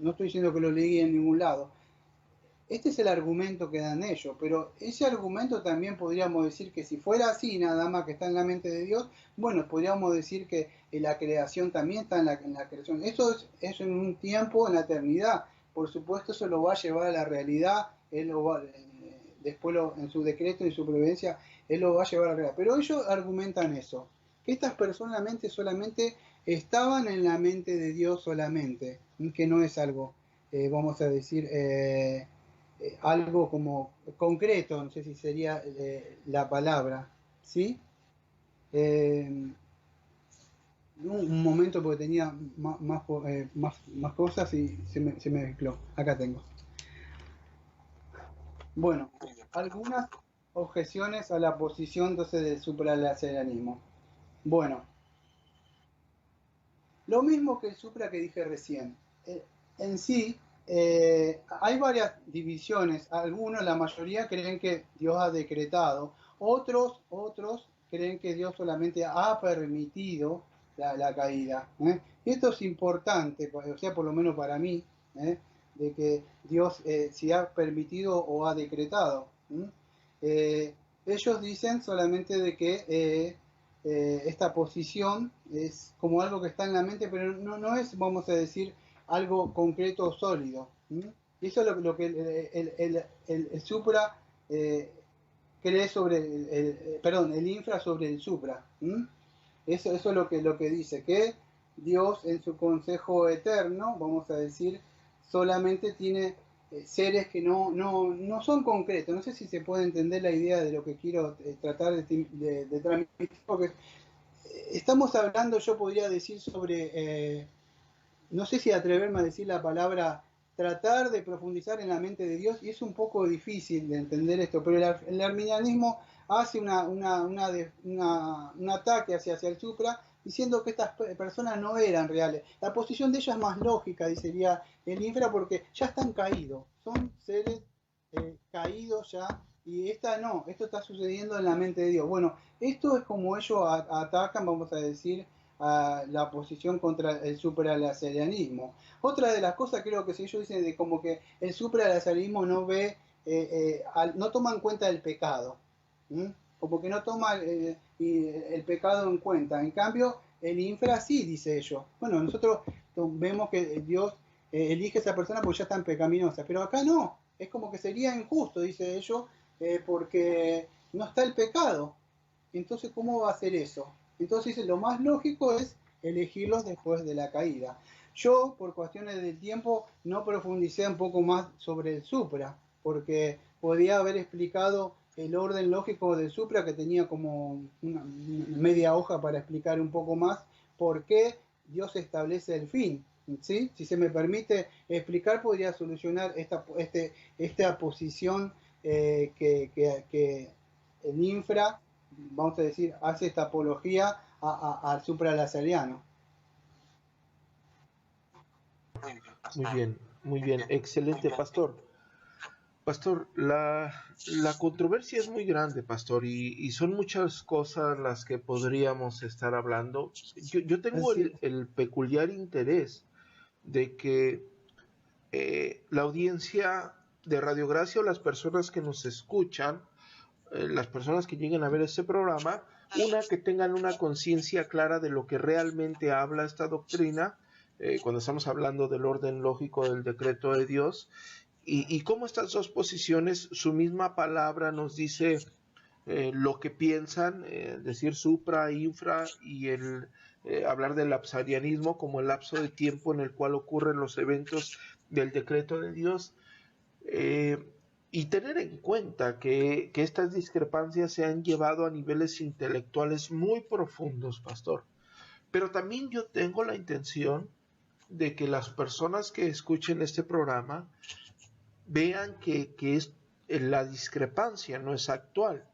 Speaker 4: No estoy diciendo que lo leí en ningún lado. Este es el argumento que dan ellos, pero ese argumento también podríamos decir que si fuera así, nada más que está en la mente de Dios, bueno, podríamos decir que la creación también está en la creación. Eso es en un tiempo, en la eternidad. Por supuesto, eso lo va a llevar a la realidad, él lo va, después en su decreto y su providencia, él lo va a llevar a la realidad. Pero ellos argumentan eso, que estas personas solamente estaban en la mente de Dios solamente, que no es algo, vamos a decir, algo como concreto, no sé si sería la palabra, ¿sí? Un momento porque tenía más cosas y se me mezcló. Acá tengo. Bueno, algunas objeciones a la posición entonces del supralateralismo. Bueno, lo mismo que el supra que dije recién. En sí, hay varias divisiones. Algunos, la mayoría, creen que Dios ha decretado. Otros creen que Dios solamente ha permitido la caída. Y esto es importante, o sea, por lo menos para mí, de que Dios si ha permitido o ha decretado. Ellos dicen solamente de que esta posición es como algo que está en la mente, pero no es, vamos a decir, algo concreto o sólido. Y eso es lo que el supra cree sobre el infra sobre el supra. Eso es lo que dice, que Dios en su consejo eterno, vamos a decir, solamente tiene seres que no son concretos. No sé si se puede entender la idea de lo que quiero tratar de transmitir, porque estamos hablando, yo podría decir, sobre, no sé si atreverme a decir la palabra, tratar de profundizar en la mente de Dios, y es un poco difícil de entender esto, pero el arminianismo hace un ataque hacia el supra, diciendo que estas personas no eran reales. La posición de ellas es más lógica, diría el infra, porque ya están caídos, son seres caídos ya, y esto está sucediendo en la mente de Dios. Bueno, esto es como ellos atacan, vamos a decir, a la posición contra el supralateralismo. Otra de las cosas, creo que si ellos dicen de como que el supralateralismo no ve, no toma en cuenta el pecado, como que no toma el pecado en cuenta. En cambio, el infra sí, dice ellos. Bueno, nosotros vemos que Dios elige a esa persona porque ya está pecaminosa, pero acá no, es como que sería injusto, dice ellos, porque no está el pecado. Entonces, ¿cómo va a ser eso? Entonces, lo más lógico es elegirlos después de la caída. Yo, por cuestiones del tiempo, no profundicé un poco más sobre el supra, porque podía haber explicado el orden lógico del supra, que tenía como una media hoja para explicar un poco más por qué Dios establece el fin. ¿Sí? Si se me permite explicar, podría solucionar esta posición que el infra, vamos a decir, hace esta apología al supralazariano.
Speaker 3: Muy bien, excelente, pastor. Pastor, la controversia es muy grande, pastor, y son muchas cosas las que podríamos estar hablando. Yo tengo el peculiar interés de que la audiencia de Radio Gracia o las personas que nos escuchan, las personas que lleguen a ver este programa, que tengan una conciencia clara de lo que realmente habla esta doctrina, cuando estamos hablando del orden lógico del decreto de Dios, y cómo estas dos posiciones, su misma palabra nos dice lo que piensan, decir supra, infra, y hablar del lapsarianismo como el lapso de tiempo en el cual ocurren los eventos del decreto de Dios, y tener en cuenta que estas discrepancias se han llevado a niveles intelectuales muy profundos, pastor. Pero también yo tengo la intención de que las personas que escuchen este programa vean que la discrepancia no es actual,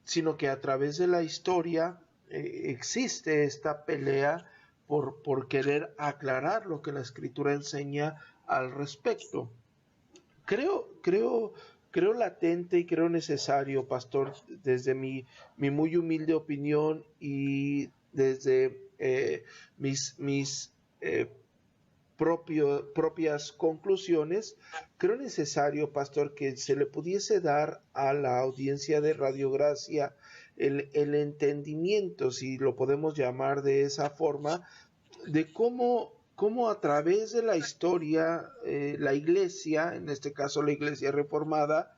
Speaker 3: sino que a través de la historia existe esta pelea por querer aclarar lo que la Escritura enseña al respecto. Creo latente y creo necesario, pastor, desde mi muy humilde opinión y desde mis propias conclusiones, creo necesario, pastor, que se le pudiese dar a la audiencia de Radio Gracia el entendimiento, si lo podemos llamar de esa forma, de cómo a través de la historia, la iglesia, en este caso la iglesia reformada,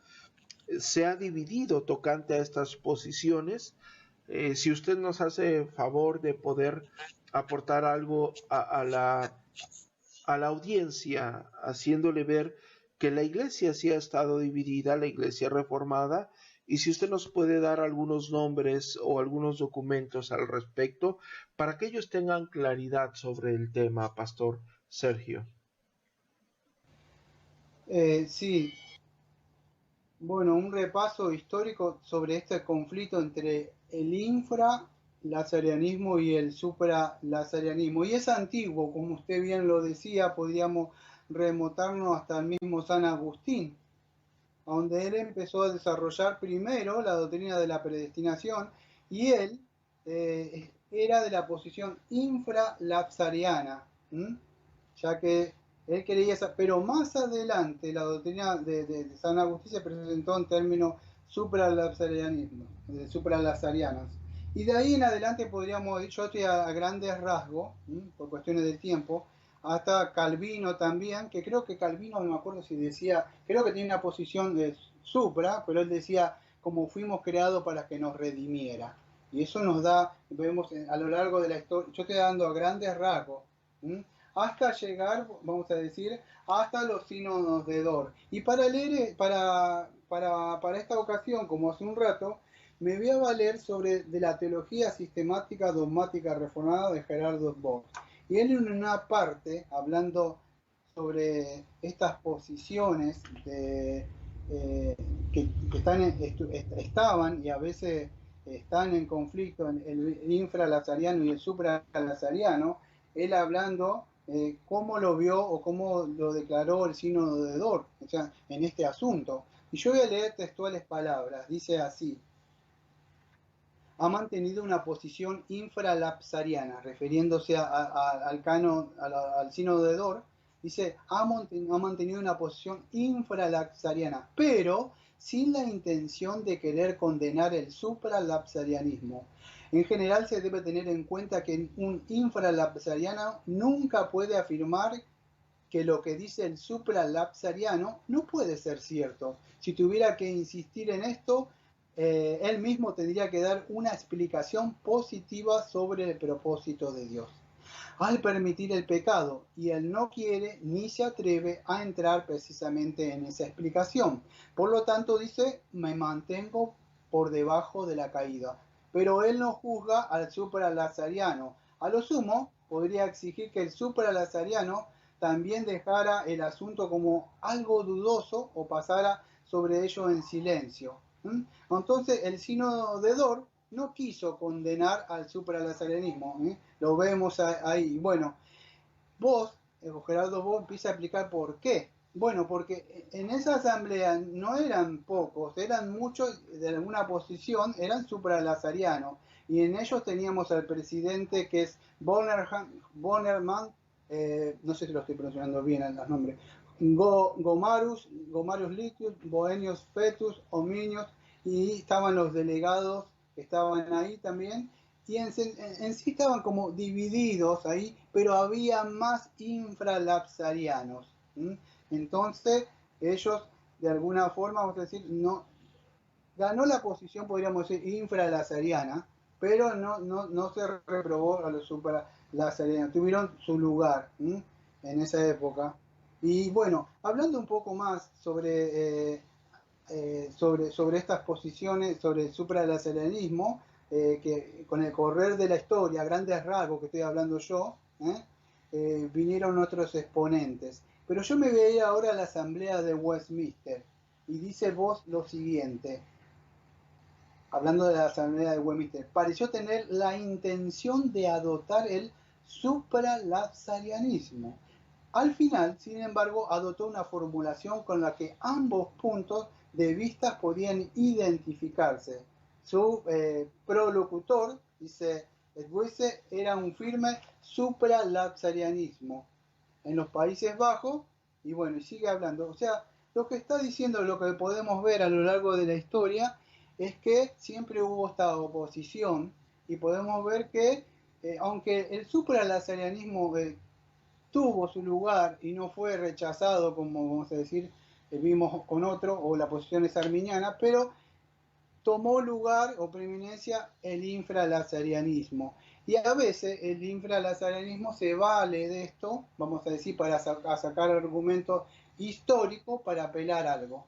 Speaker 3: se ha dividido tocante a estas posiciones. Si usted nos hace favor de poder aportar algo a la audiencia, haciéndole ver que la iglesia sí ha estado dividida, la iglesia reformada, y si usted nos puede dar algunos nombres o algunos documentos al respecto para que ellos tengan claridad sobre el tema, Pastor Sergio.
Speaker 4: Sí, bueno, un repaso histórico sobre este conflicto entre el infra-lazarianismo y el supra-lazarianismo. Y es antiguo, como usted bien lo decía, podríamos remontarnos hasta el mismo San Agustín, donde él empezó a desarrollar primero la doctrina de la predestinación, y él era de la posición infralapsariana, ya que él creía esa, pero más adelante la doctrina de San Agustín se presentó en términos supralapsarianismo, supralazarianos. Y de ahí en adelante podríamos, yo estoy a grandes rasgos, por cuestiones de tiempo, hasta Calvino también, que creo que Calvino, no me acuerdo si decía, creo que tiene una posición de supra, pero él decía, como fuimos creados para que nos redimiera. Y eso nos da, vemos a lo largo de la historia, yo estoy dando a grandes rasgos, hasta llegar, vamos a decir, hasta los sínodos de Dort. Y para leer, para esta ocasión, como hace un rato, me voy a valer de la teología sistemática dogmática reformada de Gerhard Vogt. Y él en una parte, hablando sobre estas posiciones que estaban y a veces están en conflicto en el infralazariano y el supralazariano, él hablando cómo lo vio o cómo lo declaró el sínodo de Dort, o sea, en este asunto. Y yo voy a leer textuales palabras, dice así: ha mantenido una posición infralapsariana, refiriéndose al canon, al sínodo de Dort, dice, ha mantenido una posición infralapsariana, pero sin la intención de querer condenar el supralapsarianismo. En general se debe tener en cuenta que un infralapsariano nunca puede afirmar que lo que dice el supralapsariano no puede ser cierto. Si tuviera que insistir en esto, él mismo tendría que dar una explicación positiva sobre el propósito de Dios. Al permitir el pecado, y él no quiere ni se atreve a entrar precisamente en esa explicación. Por lo tanto, dice, me mantengo por debajo de la caída. Pero él no juzga al supralazariano. A lo sumo, podría exigir que el supralazariano también dejara el asunto como algo dudoso o pasara sobre ello en silencio. Entonces el sínodo de Dort no quiso condenar al supralazarianismo, lo vemos ahí. Bueno, Gerardo Vogt empieza a explicar por qué. Bueno, porque en esa asamblea no eran pocos, eran muchos de alguna posición, eran supralazarianos. Y en ellos teníamos al presidente que es Bonnerman, no sé si lo estoy pronunciando bien los nombres, Gomarus Litius, Boenius Fetus, Ominius, y estaban los delegados que estaban ahí también, y en sí estaban como divididos ahí, pero había más infralapsarianos. Entonces ellos de alguna forma, vamos a decir, no ganó la posición, podríamos decir, infralazariana, pero no se reprobó a los supralazarianos, tuvieron su lugar en esa época. Y bueno, hablando un poco más sobre estas posiciones, sobre el supralazarianismo, que con el correr de la historia, a grandes rasgos que estoy hablando yo, vinieron otros exponentes. Pero yo me veía ahora a la asamblea de Westminster, y dice Vogt lo siguiente, hablando de la asamblea de Westminster: pareció tener la intención de adoptar el supralapsarianismo. Al final, sin embargo, adoptó una formulación con la que ambos puntos de vista podían identificarse. Su prolocutor, dice Het Weese era un firme supralapsarianismo en los Países Bajos, y bueno, y sigue hablando. O sea, lo que está diciendo, lo que podemos ver a lo largo de la historia, es que siempre hubo esta oposición, y podemos ver que, aunque el supralapsarianismo tuvo su lugar y no fue rechazado, como vamos a decir, vimos con otro, o la posición es arminiana, pero tomó lugar o preeminencia el infralazarianismo. Y a veces el infralazarianismo se vale de esto, vamos a decir, para sacar argumentos históricos para apelar algo.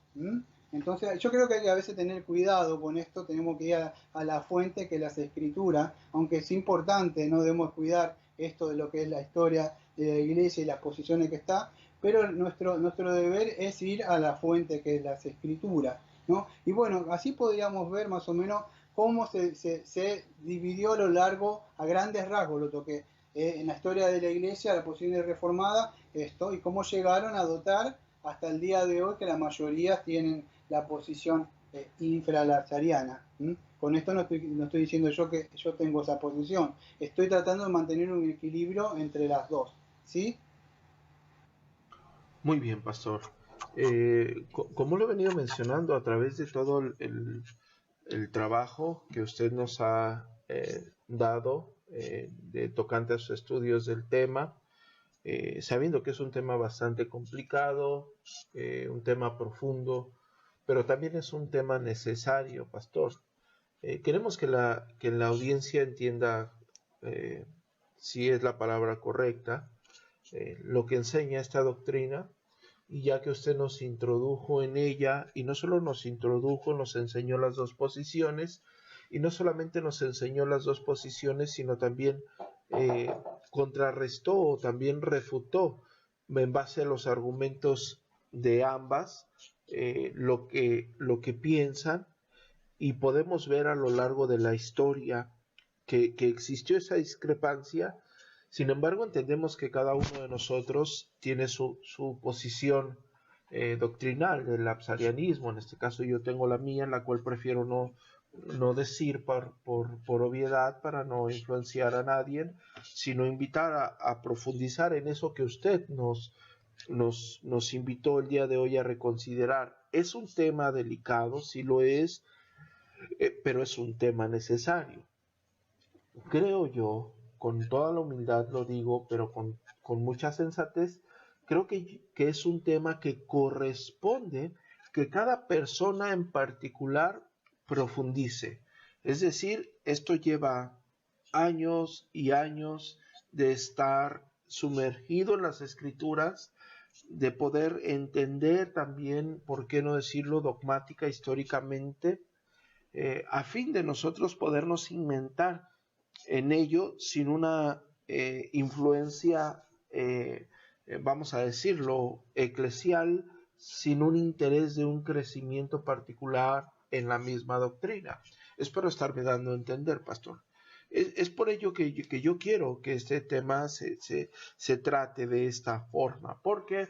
Speaker 4: Entonces yo creo que hay que a veces tener cuidado con esto, tenemos que ir a la fuente que las escrituras, aunque es importante, no debemos cuidar esto de lo que es la historia de la iglesia y las posiciones que está, pero nuestro deber es ir a la fuente que es las escrituras, ¿no? Y bueno, así podríamos ver más o menos cómo se dividió a lo largo, a grandes rasgos, lo toqué, en la historia de la iglesia, la posición reformada, esto, y cómo llegaron a dotar hasta el día de hoy que la mayoría tienen la posición infralazariana. Con esto no estoy diciendo yo que yo tengo esa posición, estoy tratando de mantener un equilibrio entre las dos, ¿sí?
Speaker 3: Muy bien, pastor. Como lo he venido mencionando a través de todo el trabajo que usted nos ha dado de tocante a sus estudios del tema, sabiendo que es un tema bastante complicado, un tema profundo, pero también es un tema necesario, pastor. Queremos que la audiencia entienda, si es la palabra correcta, lo que enseña esta doctrina, y ya que usted nos introdujo en ella, y no solo nos introdujo, nos enseñó las dos posiciones, y no solamente nos enseñó las dos posiciones, sino también contrarrestó o también refutó en base a los argumentos de ambas lo que piensan, y podemos ver a lo largo de la historia que existió esa discrepancia. Sin embargo, entendemos que cada uno de nosotros tiene su posición doctrinal del lapsarianismo. En este caso yo tengo la mía, en la cual prefiero no decir por obviedad, para no influenciar a nadie, sino invitar a profundizar en eso que usted nos invitó el día de hoy a reconsiderar. Es un tema delicado, sí lo es, pero es un tema necesario. Creo yo, con toda la humildad lo digo, pero con mucha sensatez, creo que es un tema que corresponde que cada persona en particular profundice. Es decir, esto lleva años y años de estar sumergido en las escrituras, de poder entender también, por qué no decirlo, dogmática, históricamente, a fin de nosotros podernos inventar en ello sin una influencia, vamos a decirlo, eclesial, sin un interés de un crecimiento particular en la misma doctrina. Espero estarme dando a entender, pastor. Es por ello que yo quiero que este tema se trate de esta forma, porque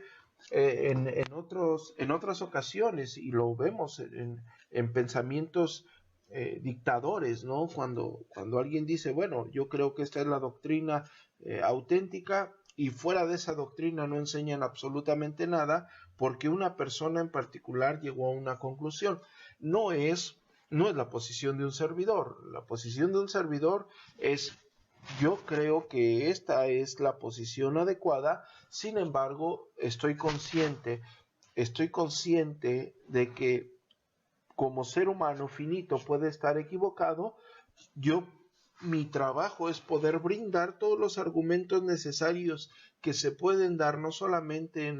Speaker 3: en otras ocasiones, y lo vemos en pensamientos dictadores, ¿no? Cuando alguien dice, bueno, yo creo que esta es la doctrina auténtica, y fuera de esa doctrina no enseñan absolutamente nada, porque una persona en particular llegó a una conclusión. No es la posición de un servidor. La posición de un servidor es: yo creo que esta es la posición adecuada. Sin embargo, estoy consciente de que como ser humano finito puede estar equivocado. Mi trabajo es poder brindar todos los argumentos necesarios que se pueden dar, no solamente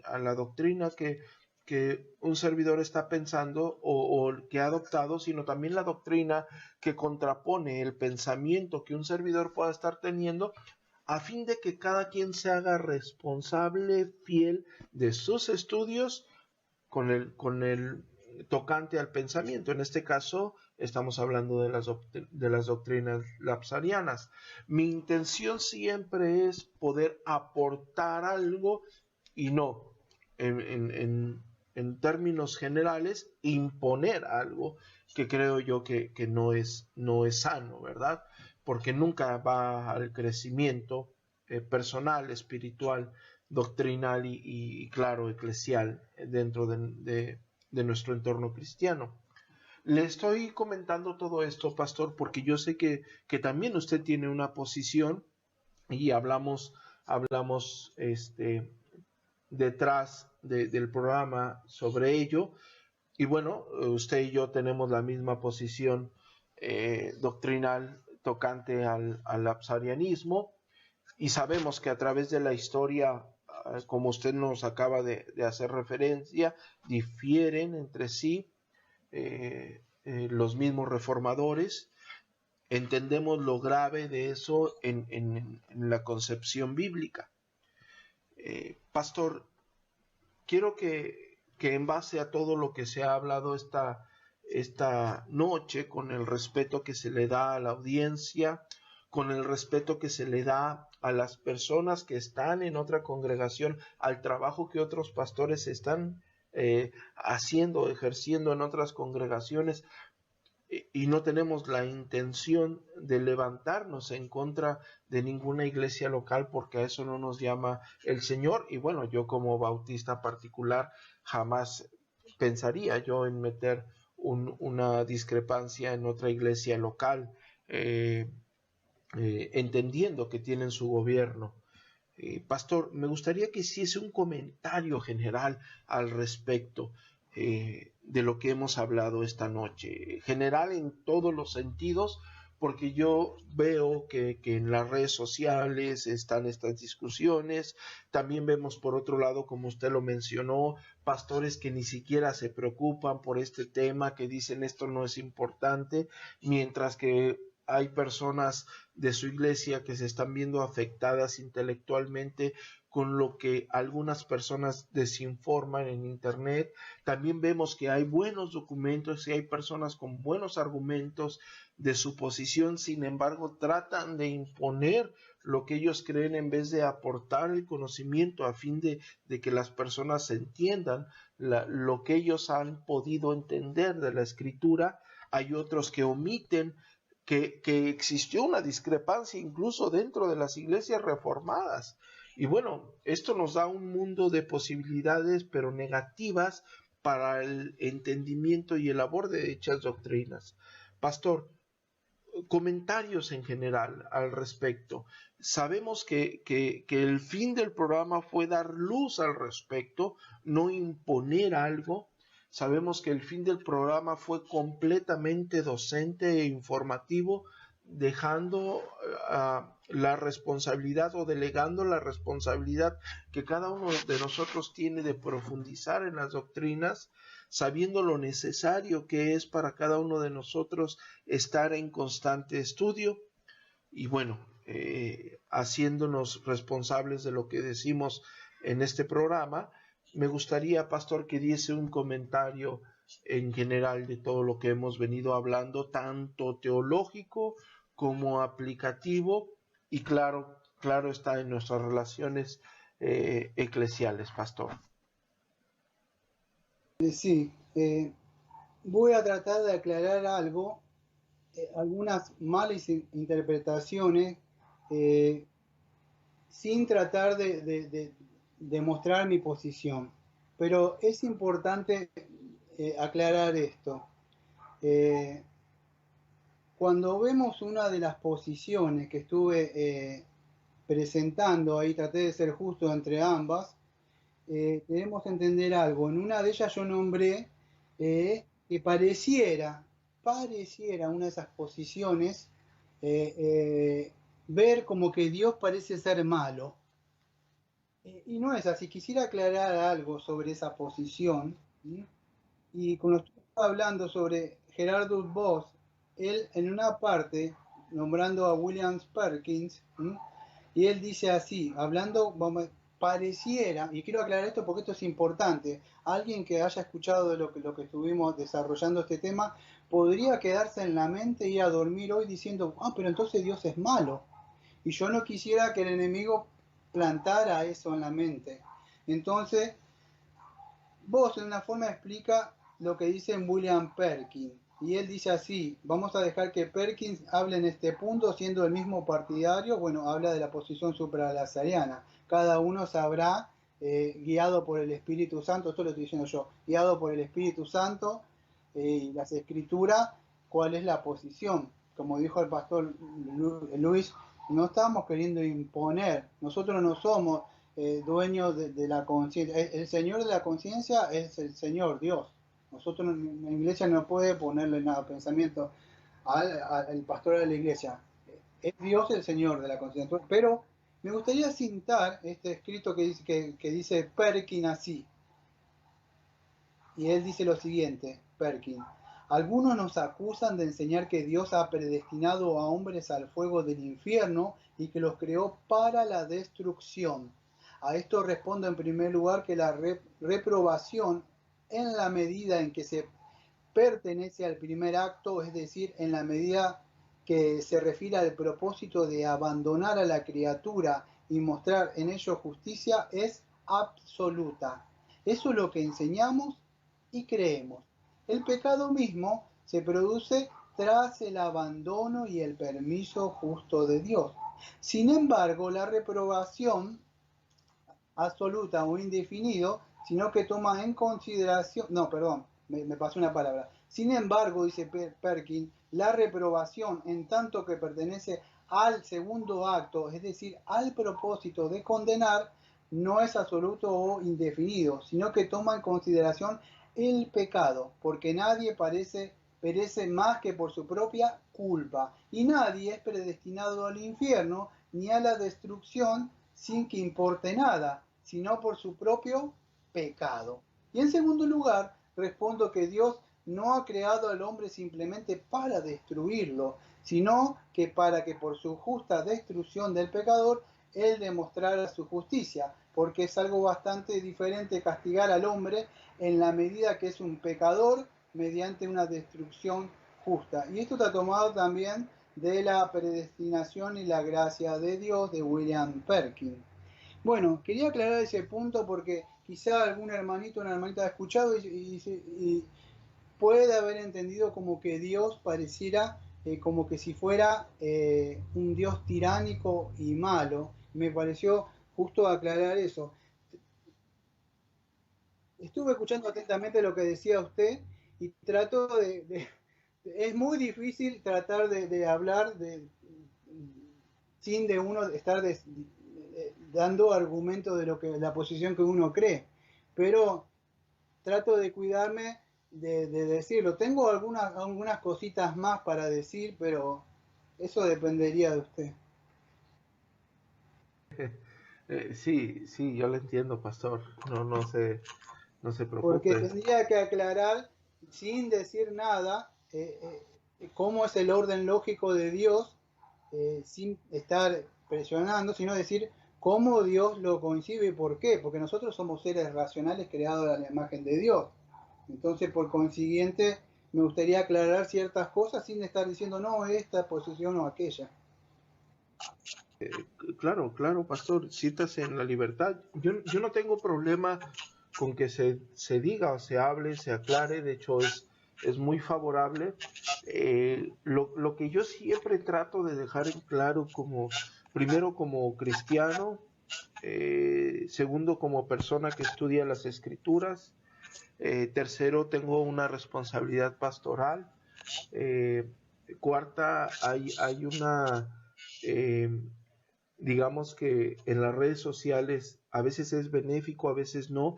Speaker 3: a la doctrina que un servidor está pensando o que ha adoptado, sino también la doctrina que contrapone el pensamiento que un servidor pueda estar teniendo, a fin de que cada quien se haga responsable, fiel de sus estudios con el tocante al pensamiento. En este caso estamos hablando de las doctrinas lapsarianas. Mi intención siempre es poder aportar algo, y no en términos generales imponer algo que creo yo que no es sano, ¿verdad? porque nunca va al crecimiento personal, espiritual, doctrinal y claro, eclesial dentro de nuestro entorno cristiano. Le estoy comentando todo esto, pastor, porque yo sé que también usted tiene una posición y hablamos detrás del programa sobre ello. Y bueno, usted y yo tenemos la misma posición doctrinal tocante al absarianismo, y sabemos que a través de la historia, como usted nos acaba de hacer referencia, difieren entre sí los mismos reformadores. Entendemos lo grave de eso en la concepción bíblica. Pastor, quiero que en base a todo lo que se ha hablado esta noche, con el respeto que se le da a la audiencia, con el respeto que se le da a las personas que están en otra congregación, al trabajo que otros pastores están haciendo, ejerciendo en otras congregaciones, y no tenemos la intención de levantarnos en contra de ninguna iglesia local, porque a eso no nos llama el Señor. Y bueno, yo como bautista particular jamás pensaría yo en meter una discrepancia en otra iglesia local, entendiendo que tienen su gobierno. Pastor, me gustaría que hiciese un comentario general al respecto de lo que hemos hablado esta noche, general en todos los sentidos, porque yo veo que en las redes sociales están estas discusiones. También vemos, por otro lado, como usted lo mencionó, pastores que ni siquiera se preocupan por este tema, que dicen esto no es importante, mientras que hay personas de su iglesia que se están viendo afectadas intelectualmente con lo que algunas personas desinforman en internet. También vemos que hay buenos documentos y hay personas con buenos argumentos de su posición, sin embargo tratan de imponer lo que ellos creen en vez de aportar el conocimiento a fin de que las personas entiendan lo que ellos han podido entender de la escritura. Hay otros que omiten que existió una discrepancia incluso dentro de las iglesias reformadas. Y bueno, esto nos da un mundo de posibilidades, pero negativas, para el entendimiento y el labor de dichas doctrinas. Pastor, comentarios en general al respecto. Sabemos que el fin del programa fue dar luz al respecto, no imponer algo. Sabemos que el fin del programa fue completamente docente e informativo, dejando la responsabilidad o delegando la responsabilidad que cada uno de nosotros tiene de profundizar en las doctrinas, sabiendo lo necesario que es para cada uno de nosotros estar en constante estudio y bueno, haciéndonos responsables de lo que decimos en este programa. Me gustaría, pastor, que diese un comentario en general de todo lo que hemos venido hablando, tanto teológico como aplicativo, y claro está en nuestras relaciones eclesiales, pastor.
Speaker 4: Sí, voy a tratar de aclarar algo, algunas malas interpretaciones, sin tratar de mostrar mi posición. Pero es importante aclarar esto. Cuando vemos una de las posiciones que estuve presentando, ahí traté de ser justo entre ambas, debemos entender algo. En una de ellas yo nombré que pareciera una de esas posiciones ver como que Dios parece ser malo. Y no es así. Quisiera aclarar algo sobre esa posición. ¿Sí? Y cuando estoy hablando sobre Gerardus Voss, él en una parte, nombrando a William Perkins, ¿sí? Y él dice así, hablando, pareciera, y quiero aclarar esto porque esto es importante, alguien que haya escuchado de lo que estuvimos desarrollando este tema, podría quedarse en la mente y ir a dormir hoy diciendo, pero entonces Dios es malo. Y yo no quisiera que el enemigo plantara eso en la mente. Entonces, Voss en una forma explica lo que dice William Perkins. y él dice así, vamos a dejar que Perkins hable en este punto, siendo el mismo partidario, bueno, habla de la posición supralazariana. Cada uno sabrá, guiado por el Espíritu Santo, esto lo estoy diciendo yo, guiado por el Espíritu Santo y las Escrituras, cuál es la posición. Como dijo el pastor Luis, no estamos queriendo imponer, nosotros no somos dueños de la conciencia, el Señor de la conciencia es el Señor Dios. Nosotros en la iglesia no puede ponerle nada pensamiento al pastor de la iglesia. Es Dios el Señor de la conciencia. Pero me gustaría citar este escrito que dice Perkin así. Y él dice lo siguiente, Perkin. Algunos nos acusan de enseñar que Dios ha predestinado a hombres al fuego del infierno y que los creó para la destrucción. A esto respondo en primer lugar que la reprobación, en la medida en que se pertenece al primer acto, es decir, en la medida que se refiere al propósito de abandonar a la criatura y mostrar en ello justicia, es absoluta. Eso es lo que enseñamos y creemos. El pecado mismo se produce tras el abandono y el permiso justo de Dios. Sin embargo, la reprobación absoluta o indefinido, sino que toma en consideración, no, perdón, me pasó una palabra. Sin embargo, dice Perkin, la reprobación, en tanto que pertenece al segundo acto, es decir, al propósito de condenar, no es absoluto o indefinido, sino que toma en consideración el pecado, porque nadie perece más que por su propia culpa, y nadie es predestinado al infierno ni a la destrucción sin que importe nada, sino por su propio pecado. Y en segundo lugar, respondo que Dios no ha creado al hombre simplemente para destruirlo, sino que para que por su justa destrucción del pecador, Él demostrara su justicia, porque es algo bastante diferente castigar al hombre en la medida que es un pecador mediante una destrucción justa. Y esto está tomado también de la predestinación y la gracia de Dios de William Perkin. Bueno, quería aclarar ese punto porque quizá algún hermanito o una hermanita ha escuchado y puede haber entendido como que Dios pareciera como que si fuera un Dios tiránico y malo. Me pareció justo aclarar eso. Estuve escuchando atentamente lo que decía usted y trato es muy difícil tratar de hablar sin de uno estar dando argumento de lo que la posición que uno cree, pero trato de cuidarme de decirlo. Tengo algunas cositas más para decir, pero eso dependería de usted.
Speaker 3: Sí, sí, yo lo entiendo, pastor. No se
Speaker 4: Porque
Speaker 3: preocupe.
Speaker 4: tendría que aclarar, sin decir nada, cómo es el orden lógico de Dios, sin estar presionando, sino decir cómo Dios lo concibe y por qué. Porque nosotros somos seres racionales creados a la imagen de Dios. Entonces, por consiguiente, me gustaría aclarar ciertas cosas sin estar diciendo, no, esta posición o aquella.
Speaker 3: Claro, claro, pastor, siéntase en la libertad. Yo no tengo problema con que se diga o se hable, se aclare, de hecho es muy favorable. Lo que yo siempre trato de dejar en claro primero como cristiano, segundo como persona que estudia las escrituras, tercero tengo una responsabilidad pastoral, eh, cuarta hay una... Eh, digamos que en las redes sociales a veces es benéfico, a veces no,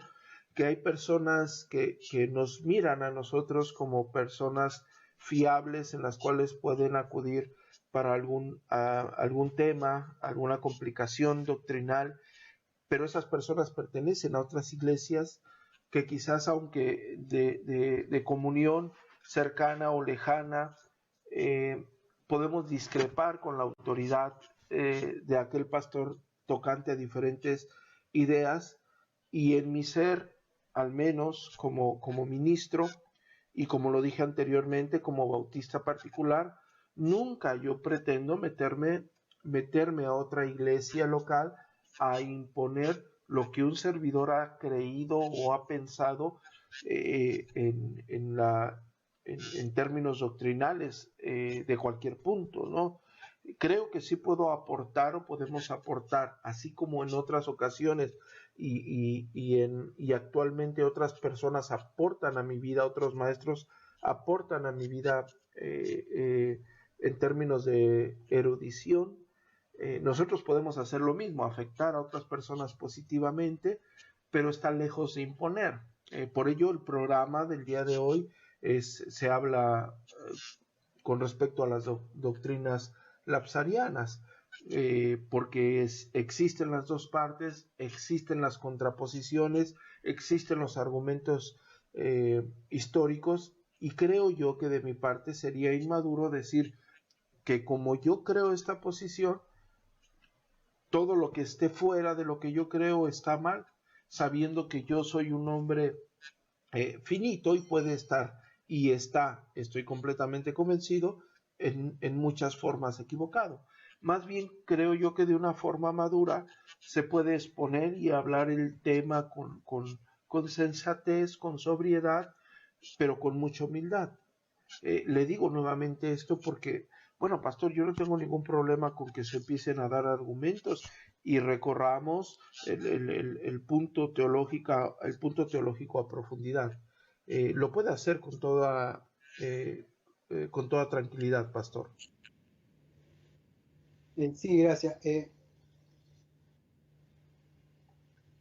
Speaker 3: que hay personas que nos miran a nosotros como personas fiables en las cuales pueden acudir para algún tema, alguna complicación doctrinal, pero esas personas pertenecen a otras iglesias que quizás aunque de comunión cercana o lejana, eh, podemos discrepar con la autoridad de aquel pastor tocante a diferentes ideas, y en mi ser, al menos como ministro y como lo dije anteriormente, como bautista particular, nunca yo pretendo meterme a otra iglesia local a imponer lo que un servidor ha creído o ha pensado en en términos doctrinales de cualquier punto, ¿no? Creo que sí puedo aportar o podemos aportar, así como en otras ocasiones y actualmente otras personas aportan a mi vida, otros maestros aportan a mi vida en términos de erudición. Nosotros podemos hacer lo mismo, afectar a otras personas positivamente, pero está lejos de imponer. Por ello, el programa del día de hoy se habla con respecto a las doctrinas lapsarianas, porque existen las dos partes, existen las contraposiciones, existen los argumentos históricos, y creo yo que de mi parte sería inmaduro decir que como yo creo esta posición, todo lo que esté fuera de lo que yo creo está mal, sabiendo que yo soy un hombre finito y puede estar y estoy completamente convencido, en muchas formas equivocado. Más bien creo yo que de una forma madura se puede exponer y hablar el tema con sensatez, con sobriedad, pero con mucha humildad. Le digo nuevamente esto porque, bueno, pastor, yo no tengo ningún problema con que se empiecen a dar argumentos y recorramos el punto teológico a profundidad. Lo puede hacer con toda tranquilidad, pastor.
Speaker 4: Sí, gracias.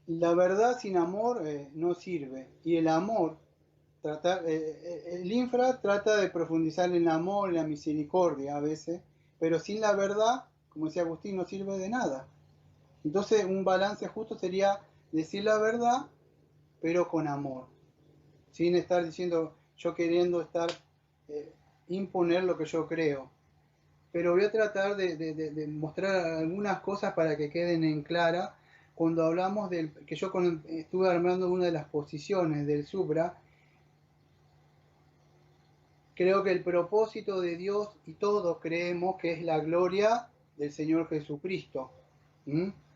Speaker 4: La verdad sin amor no sirve. Y el amor, el infra trata de profundizar en el amor, en la misericordia a veces, pero sin la verdad, como decía Agustín, no sirve de nada. Entonces un balance justo sería decir la verdad, pero con amor. Sin estar diciendo, yo queriendo imponer lo que yo creo. Pero voy a tratar de mostrar algunas cosas para que queden en clara. Cuando hablamos que yo estuve armando una de las posiciones del Supra, creo que el propósito de Dios, y todos creemos que es la gloria del Señor Jesucristo.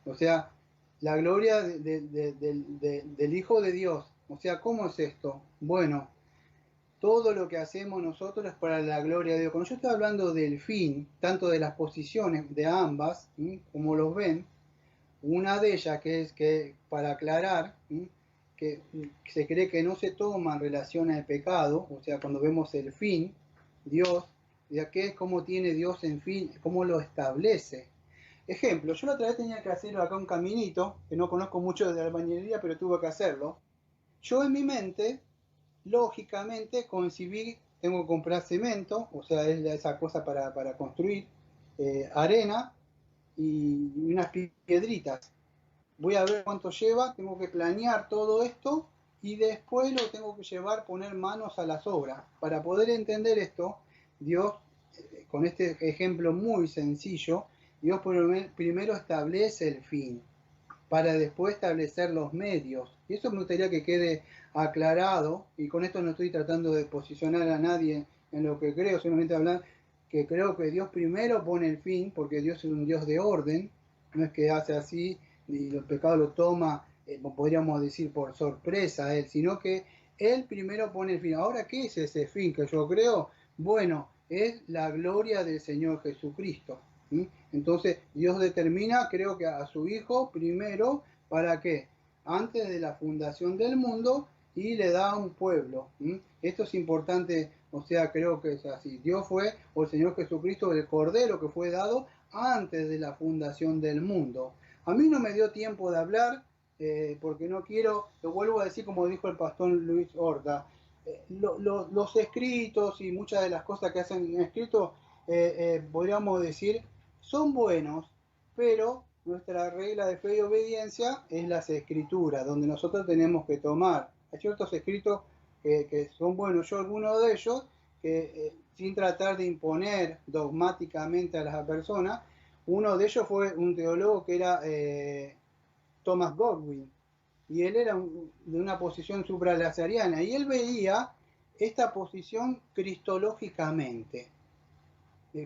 Speaker 4: O sea, la gloria del Hijo de Dios. O sea, ¿cómo es esto? Bueno, todo lo que hacemos nosotros es para la gloria de Dios. Cuando yo estoy hablando del fin, tanto de las posiciones de ambas, como los ven, una de ellas que es que, para aclarar, que se cree que no se toma en relación al pecado, o sea, cuando vemos el fin, Dios, ya que es cómo tiene Dios en fin, cómo lo establece. Ejemplo, yo la otra vez tenía que hacer acá un caminito, que no conozco mucho de albañilería, pero tuve que hacerlo. Yo en mi mente, lógicamente, concibí, tengo que comprar cemento, o sea, es esa cosa para construir, arena y unas piedritas. Voy a ver cuánto lleva, tengo que planear todo esto y después lo tengo que llevar, poner manos a las obras. Para poder entender esto, Dios, con este ejemplo muy sencillo, Dios primero establece el fin, para después establecer los medios. Y eso me gustaría que quede aclarado, y con esto no estoy tratando de posicionar a nadie en lo que creo, solamente hablar que creo que Dios primero pone el fin, porque Dios es un Dios de orden, no es que hace así y el pecado lo toma, podríamos decir, por sorpresa a Él, sino que Él primero pone el fin. Ahora, ¿qué es ese fin que yo creo? Bueno, es la gloria del Señor Jesucristo. Entonces Dios determina, creo que a su Hijo primero, ¿para qué? Antes de la fundación del mundo, y le da un pueblo. Esto es importante, o sea, creo que es así. Dios fue, o el Señor Jesucristo, el Cordero que fue dado antes de la fundación del mundo. A mí no me dio tiempo de hablar, porque no quiero, lo vuelvo a decir como dijo el pastor Luis Horta, los escritos y muchas de las cosas que hacen escritos, podríamos decir, son buenos, pero nuestra regla de fe y obediencia es las escrituras, donde nosotros tenemos que tomar. Hay ciertos escritos que son buenos, yo algunos de ellos, que sin tratar de imponer dogmáticamente a las personas, uno de ellos fue un teólogo que era Thomas Godwin, y él era de una posición supralazariana, y él veía esta posición cristológicamente.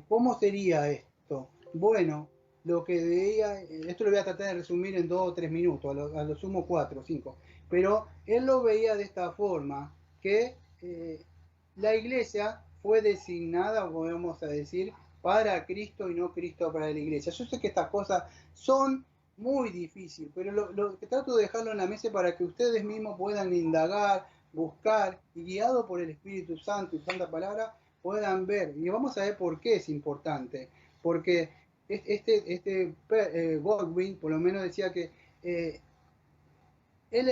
Speaker 4: ¿Cómo sería esto? Bueno, lo que veía, esto lo voy a tratar de resumir en 2 o 3 minutos, a lo sumo 4 o 5, pero él lo veía de esta forma, que la iglesia fue designada, podemos decir, para Cristo y no Cristo para la iglesia. Yo sé que estas cosas son muy difíciles, pero lo que trato de dejarlo en la mesa para que ustedes mismos puedan indagar, buscar y guiado por el Espíritu Santo y Santa Palabra puedan ver. Y vamos a ver por qué es importante. Porque Godwin por lo menos decía que él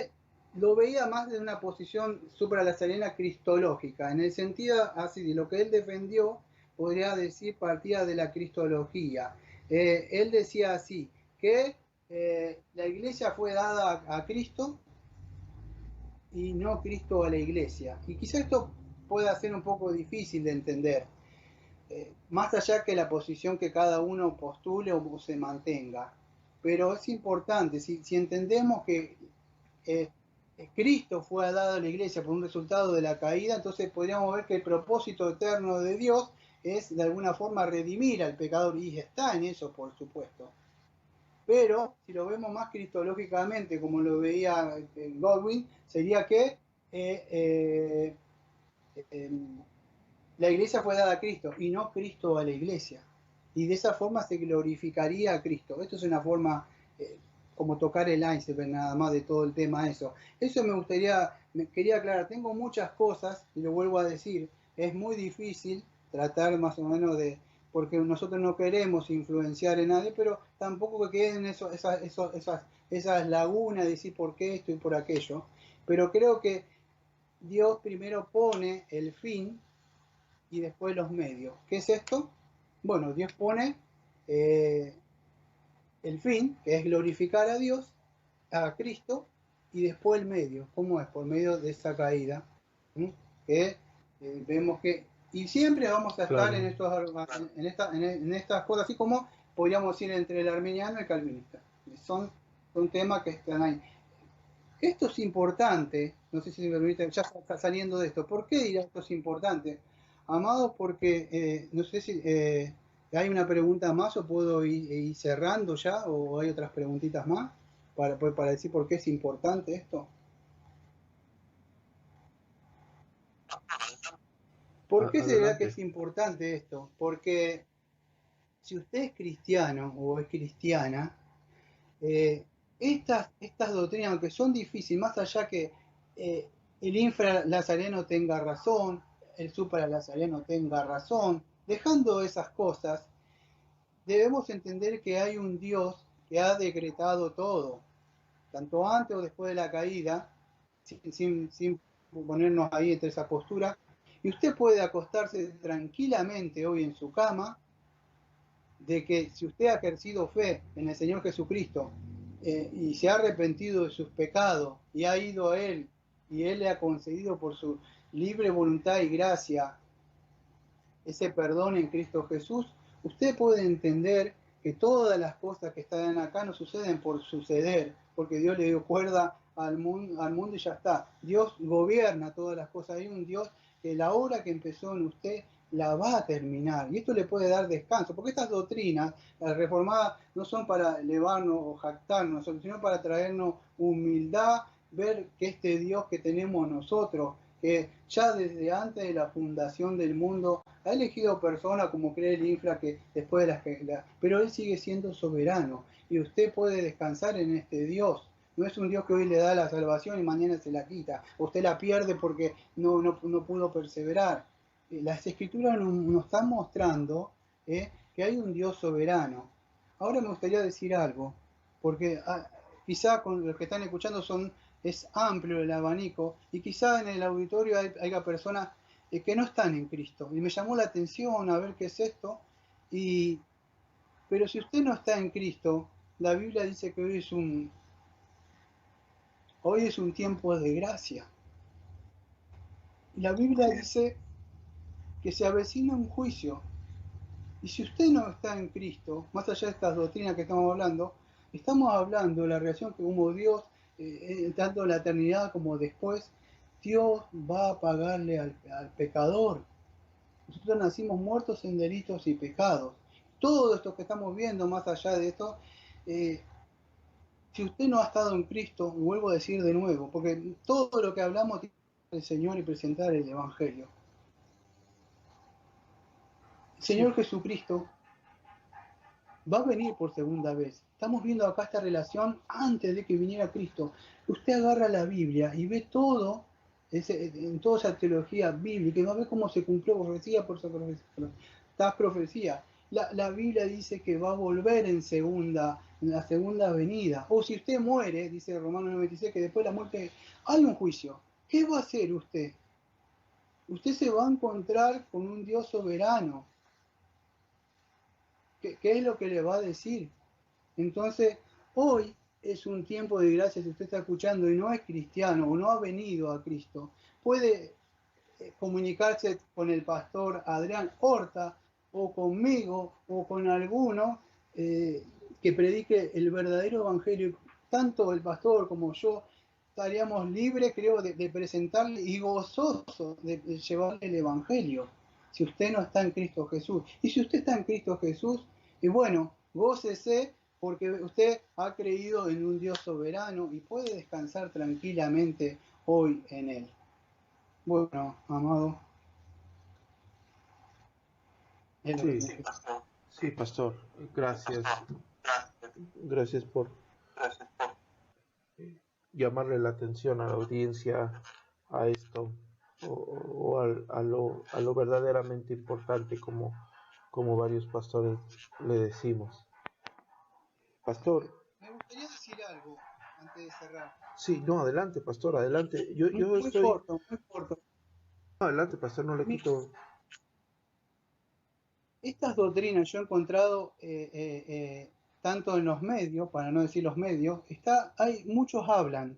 Speaker 4: lo veía más de una posición supralazarena cristológica, en el sentido así de lo que él defendió, podría decir partía de la cristología. Él decía así, que la iglesia fue dada a Cristo y no Cristo a la iglesia. Y quizá esto pueda ser un poco difícil de entender, más allá que la posición que cada uno postule o se mantenga. Pero es importante, si entendemos que Cristo fue dado a la iglesia por un resultado de la caída, entonces podríamos ver que el propósito eterno de Dios es de alguna forma redimir al pecador, y está en eso, por supuesto. Pero si lo vemos más cristológicamente, como lo veía Godwin, sería que la iglesia fue dada a Cristo y no Cristo a la iglesia. Y de esa forma se glorificaría a Cristo. Esto es una forma como tocar el iceberg nada más de todo el tema eso. Eso me quería aclarar. Tengo muchas cosas, y lo vuelvo a decir, es muy difícil tratar más o menos de, porque nosotros no queremos influenciar en nadie, pero tampoco que queden esas lagunas de decir por qué esto y por aquello. Pero creo que Dios primero pone el fin y después los medios. ¿Qué es esto? Bueno, Dios pone el fin, que es glorificar a Dios, a Cristo, y después el medio. ¿Cómo es? Por medio de esa caída. Que vemos que... Y siempre vamos a estar
Speaker 3: Claro.
Speaker 4: en estas cosas, así como podríamos ir entre el arminiano y el calvinista. Son temas que están ahí. Esto es importante, no sé si me permite, ya está saliendo de esto. ¿Por qué dirá esto es importante? Amados, porque no sé si hay una pregunta más o puedo ir cerrando ya, o hay otras preguntitas más para decir por qué es importante esto. ¿Por qué será que
Speaker 3: Adelante.
Speaker 4: es importante esto? Porque si usted es cristiano o es cristiana, estas doctrinas, aunque son difíciles, más allá que el infralazareno tenga razón, el supralazareno tenga razón, dejando esas cosas, debemos entender que hay un Dios que ha decretado todo, tanto antes o después de la caída, sin ponernos ahí entre esa postura, y usted puede acostarse tranquilamente hoy en su cama, de que si usted ha ejercido fe en el Señor Jesucristo y se ha arrepentido de sus pecados y ha ido a Él y Él le ha concedido por su libre voluntad y gracia ese perdón en Cristo Jesús, usted puede entender que todas las cosas que están acá no suceden por suceder, porque Dios le dio cuerda al mundo y ya está. Dios gobierna todas las cosas. Hay un Dios que la obra que empezó en usted la va a terminar. Y esto le puede dar descanso, porque estas doctrinas, las reformadas, no son para elevarnos o jactarnos, sino para traernos humildad, ver que este Dios que tenemos nosotros, que ya desde antes de la fundación del mundo ha elegido personas como cree el infra que después de pero él sigue siendo soberano y usted puede descansar en este Dios. No es un Dios que hoy le da la salvación y mañana se la quita. Usted la pierde porque no pudo perseverar. Las escrituras nos están mostrando que hay un Dios soberano. Ahora me gustaría decir algo, porque quizá con los que están escuchando es amplio el abanico y quizá en el auditorio haya personas que no están en Cristo. Y me llamó la atención a ver qué es esto. Pero si usted no está en Cristo, la Biblia dice que hoy es un tiempo de gracia. Y la Biblia dice que se avecina un juicio. Y si usted no está en Cristo, más allá de estas doctrinas que estamos hablando de la relación que como Dios, tanto en la eternidad como después, Dios va a pagarle al pecador. Nosotros nacimos muertos en delitos y pecados. Todo esto que estamos viendo, más allá de esto, si usted no ha estado en Cristo, vuelvo a decir de nuevo, porque todo lo que hablamos tiene el Señor y presentar el Evangelio. El Señor Jesucristo va a venir por segunda vez. Estamos viendo acá esta relación antes de que viniera Cristo. Usted agarra la Biblia y ve todo, en toda esa teología bíblica, y va a ver cómo se cumplió profecía por profecía. La Biblia dice que va a volver en la segunda venida. O si usted muere, dice Romanos 96, que después de la muerte hay un juicio. ¿Qué va a hacer usted? Usted se va a encontrar con un Dios soberano. ¿Qué es lo que le va a decir? Entonces, hoy es un tiempo de gracia. Si usted está escuchando y no es cristiano o no ha venido a Cristo, puede comunicarse con el pastor Adrián Horta o conmigo o con alguno que predique el verdadero evangelio. Tanto el pastor como yo estaríamos libres, creo, de presentarle y gozosos de llevarle el evangelio. Si usted no está en Cristo Jesús. Y si usted está en Cristo Jesús, y bueno, gócese porque usted ha creído en un Dios soberano y puede descansar tranquilamente hoy en Él. Bueno, amado.
Speaker 3: Sí, pastor. Gracias. Gracias por llamarle la atención a la audiencia a esto o a lo verdaderamente importante como varios pastores le decimos. Pastor.
Speaker 4: Me gustaría decir algo antes de cerrar.
Speaker 3: Sí, no, adelante, pastor, adelante. Yo
Speaker 4: muy
Speaker 3: estoy...
Speaker 4: corto.
Speaker 3: No, adelante, pastor, no le quito...
Speaker 4: Estas doctrinas yo he encontrado tanto en los medios, para no decir los medios, muchos hablan.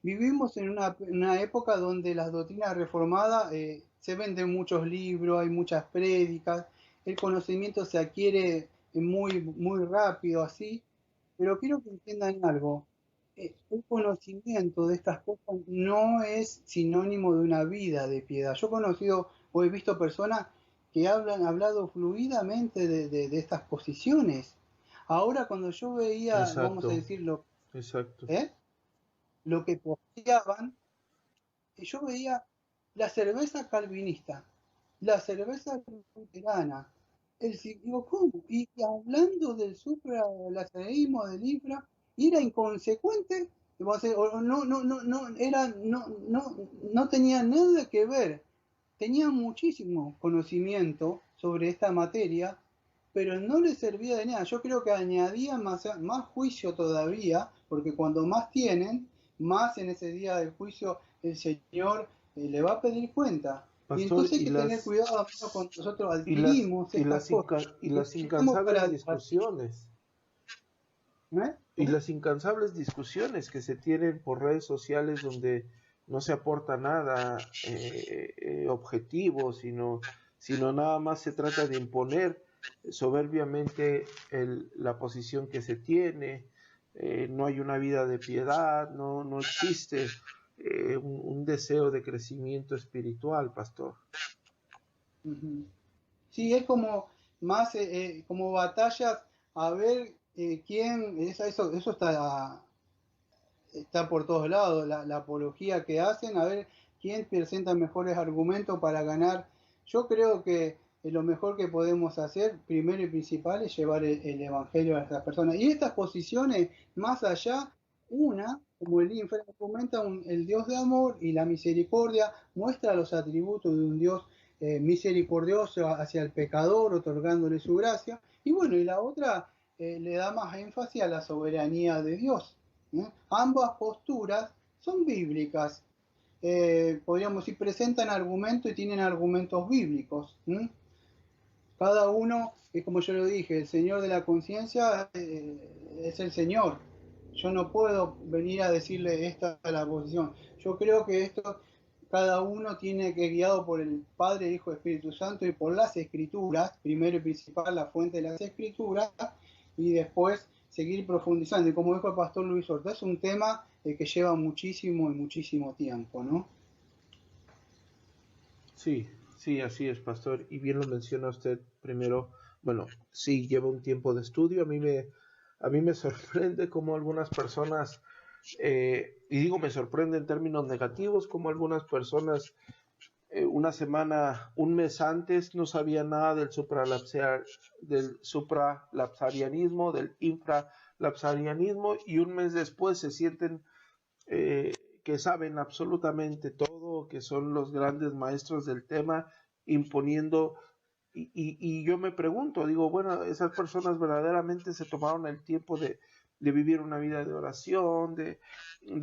Speaker 4: Vivimos en una época donde las doctrinas reformadas se venden muchos libros, hay muchas prédicas, el conocimiento se adquiere muy, muy rápido así, pero quiero que entiendan algo. El conocimiento de estas cosas no es sinónimo de una vida de piedad. Yo he conocido o he visto personas que han hablado fluidamente de estas posiciones. Ahora cuando yo veía,
Speaker 3: Exacto.
Speaker 4: vamos a decirlo,
Speaker 3: exacto.
Speaker 4: Lo que posteaban, yo veía la cerveza calvinista, la cerveza luterana, digo, ¿cómo? Y hablando del supralazadismo, del infra, y era inconsecuente, no tenía nada que ver. Tenía muchísimo conocimiento sobre esta materia, pero no le servía de nada. Yo creo que añadía más juicio todavía, porque cuando más tienen, más en ese día del juicio el Señor le va a pedir cuenta. Pastor, y entonces hay que tener cuidado cuando nosotros adquirimos estas cosas.
Speaker 3: Y las incansables discusiones. Y las incansables discusiones que se tienen por redes sociales donde no se aporta nada objetivo, sino nada más se trata de imponer soberbiamente la posición que se tiene. No hay una vida de piedad, no existe un deseo de crecimiento espiritual, pastor.
Speaker 4: Sí, es como más como batallas a ver quién, eso está por todos lados, la apología que hacen, a ver quién presenta mejores argumentos para ganar. Yo creo que lo mejor que podemos hacer, primero y principal, es llevar el evangelio a estas personas. Y estas posiciones, más allá, como el infra, argumenta el Dios de amor y la misericordia, muestra los atributos de un Dios misericordioso hacia el pecador, otorgándole su gracia. Y bueno, y la otra le da más énfasis a la soberanía de Dios. Ambas posturas son bíblicas. Podríamos decir, presentan argumentos y tienen argumentos bíblicos. Cada uno, es como yo lo dije, el Señor de la conciencia es el Señor. Yo no puedo venir a decirle esta es la posición. Yo creo que esto cada uno tiene que, guiado por el Padre, Hijo, Espíritu Santo y por las Escrituras, primero y principal la fuente de las Escrituras, y después seguir profundizando. Y como dijo el pastor Luis Horta, es un tema que lleva muchísimo y muchísimo tiempo, ¿no?
Speaker 3: Sí, así es, pastor. Y bien lo menciona usted primero. Bueno, sí, lleva un tiempo de estudio. A mí me sorprende cómo algunas personas, y digo me sorprende en términos negativos, como algunas personas una semana, un mes antes no sabían nada del supralapsarianismo, del infralapsarianismo, y un mes después se sienten que saben absolutamente todo, que son los grandes maestros del tema, imponiendo, y yo me pregunto, digo, bueno, esas personas verdaderamente se tomaron el tiempo de vivir una vida de oración, de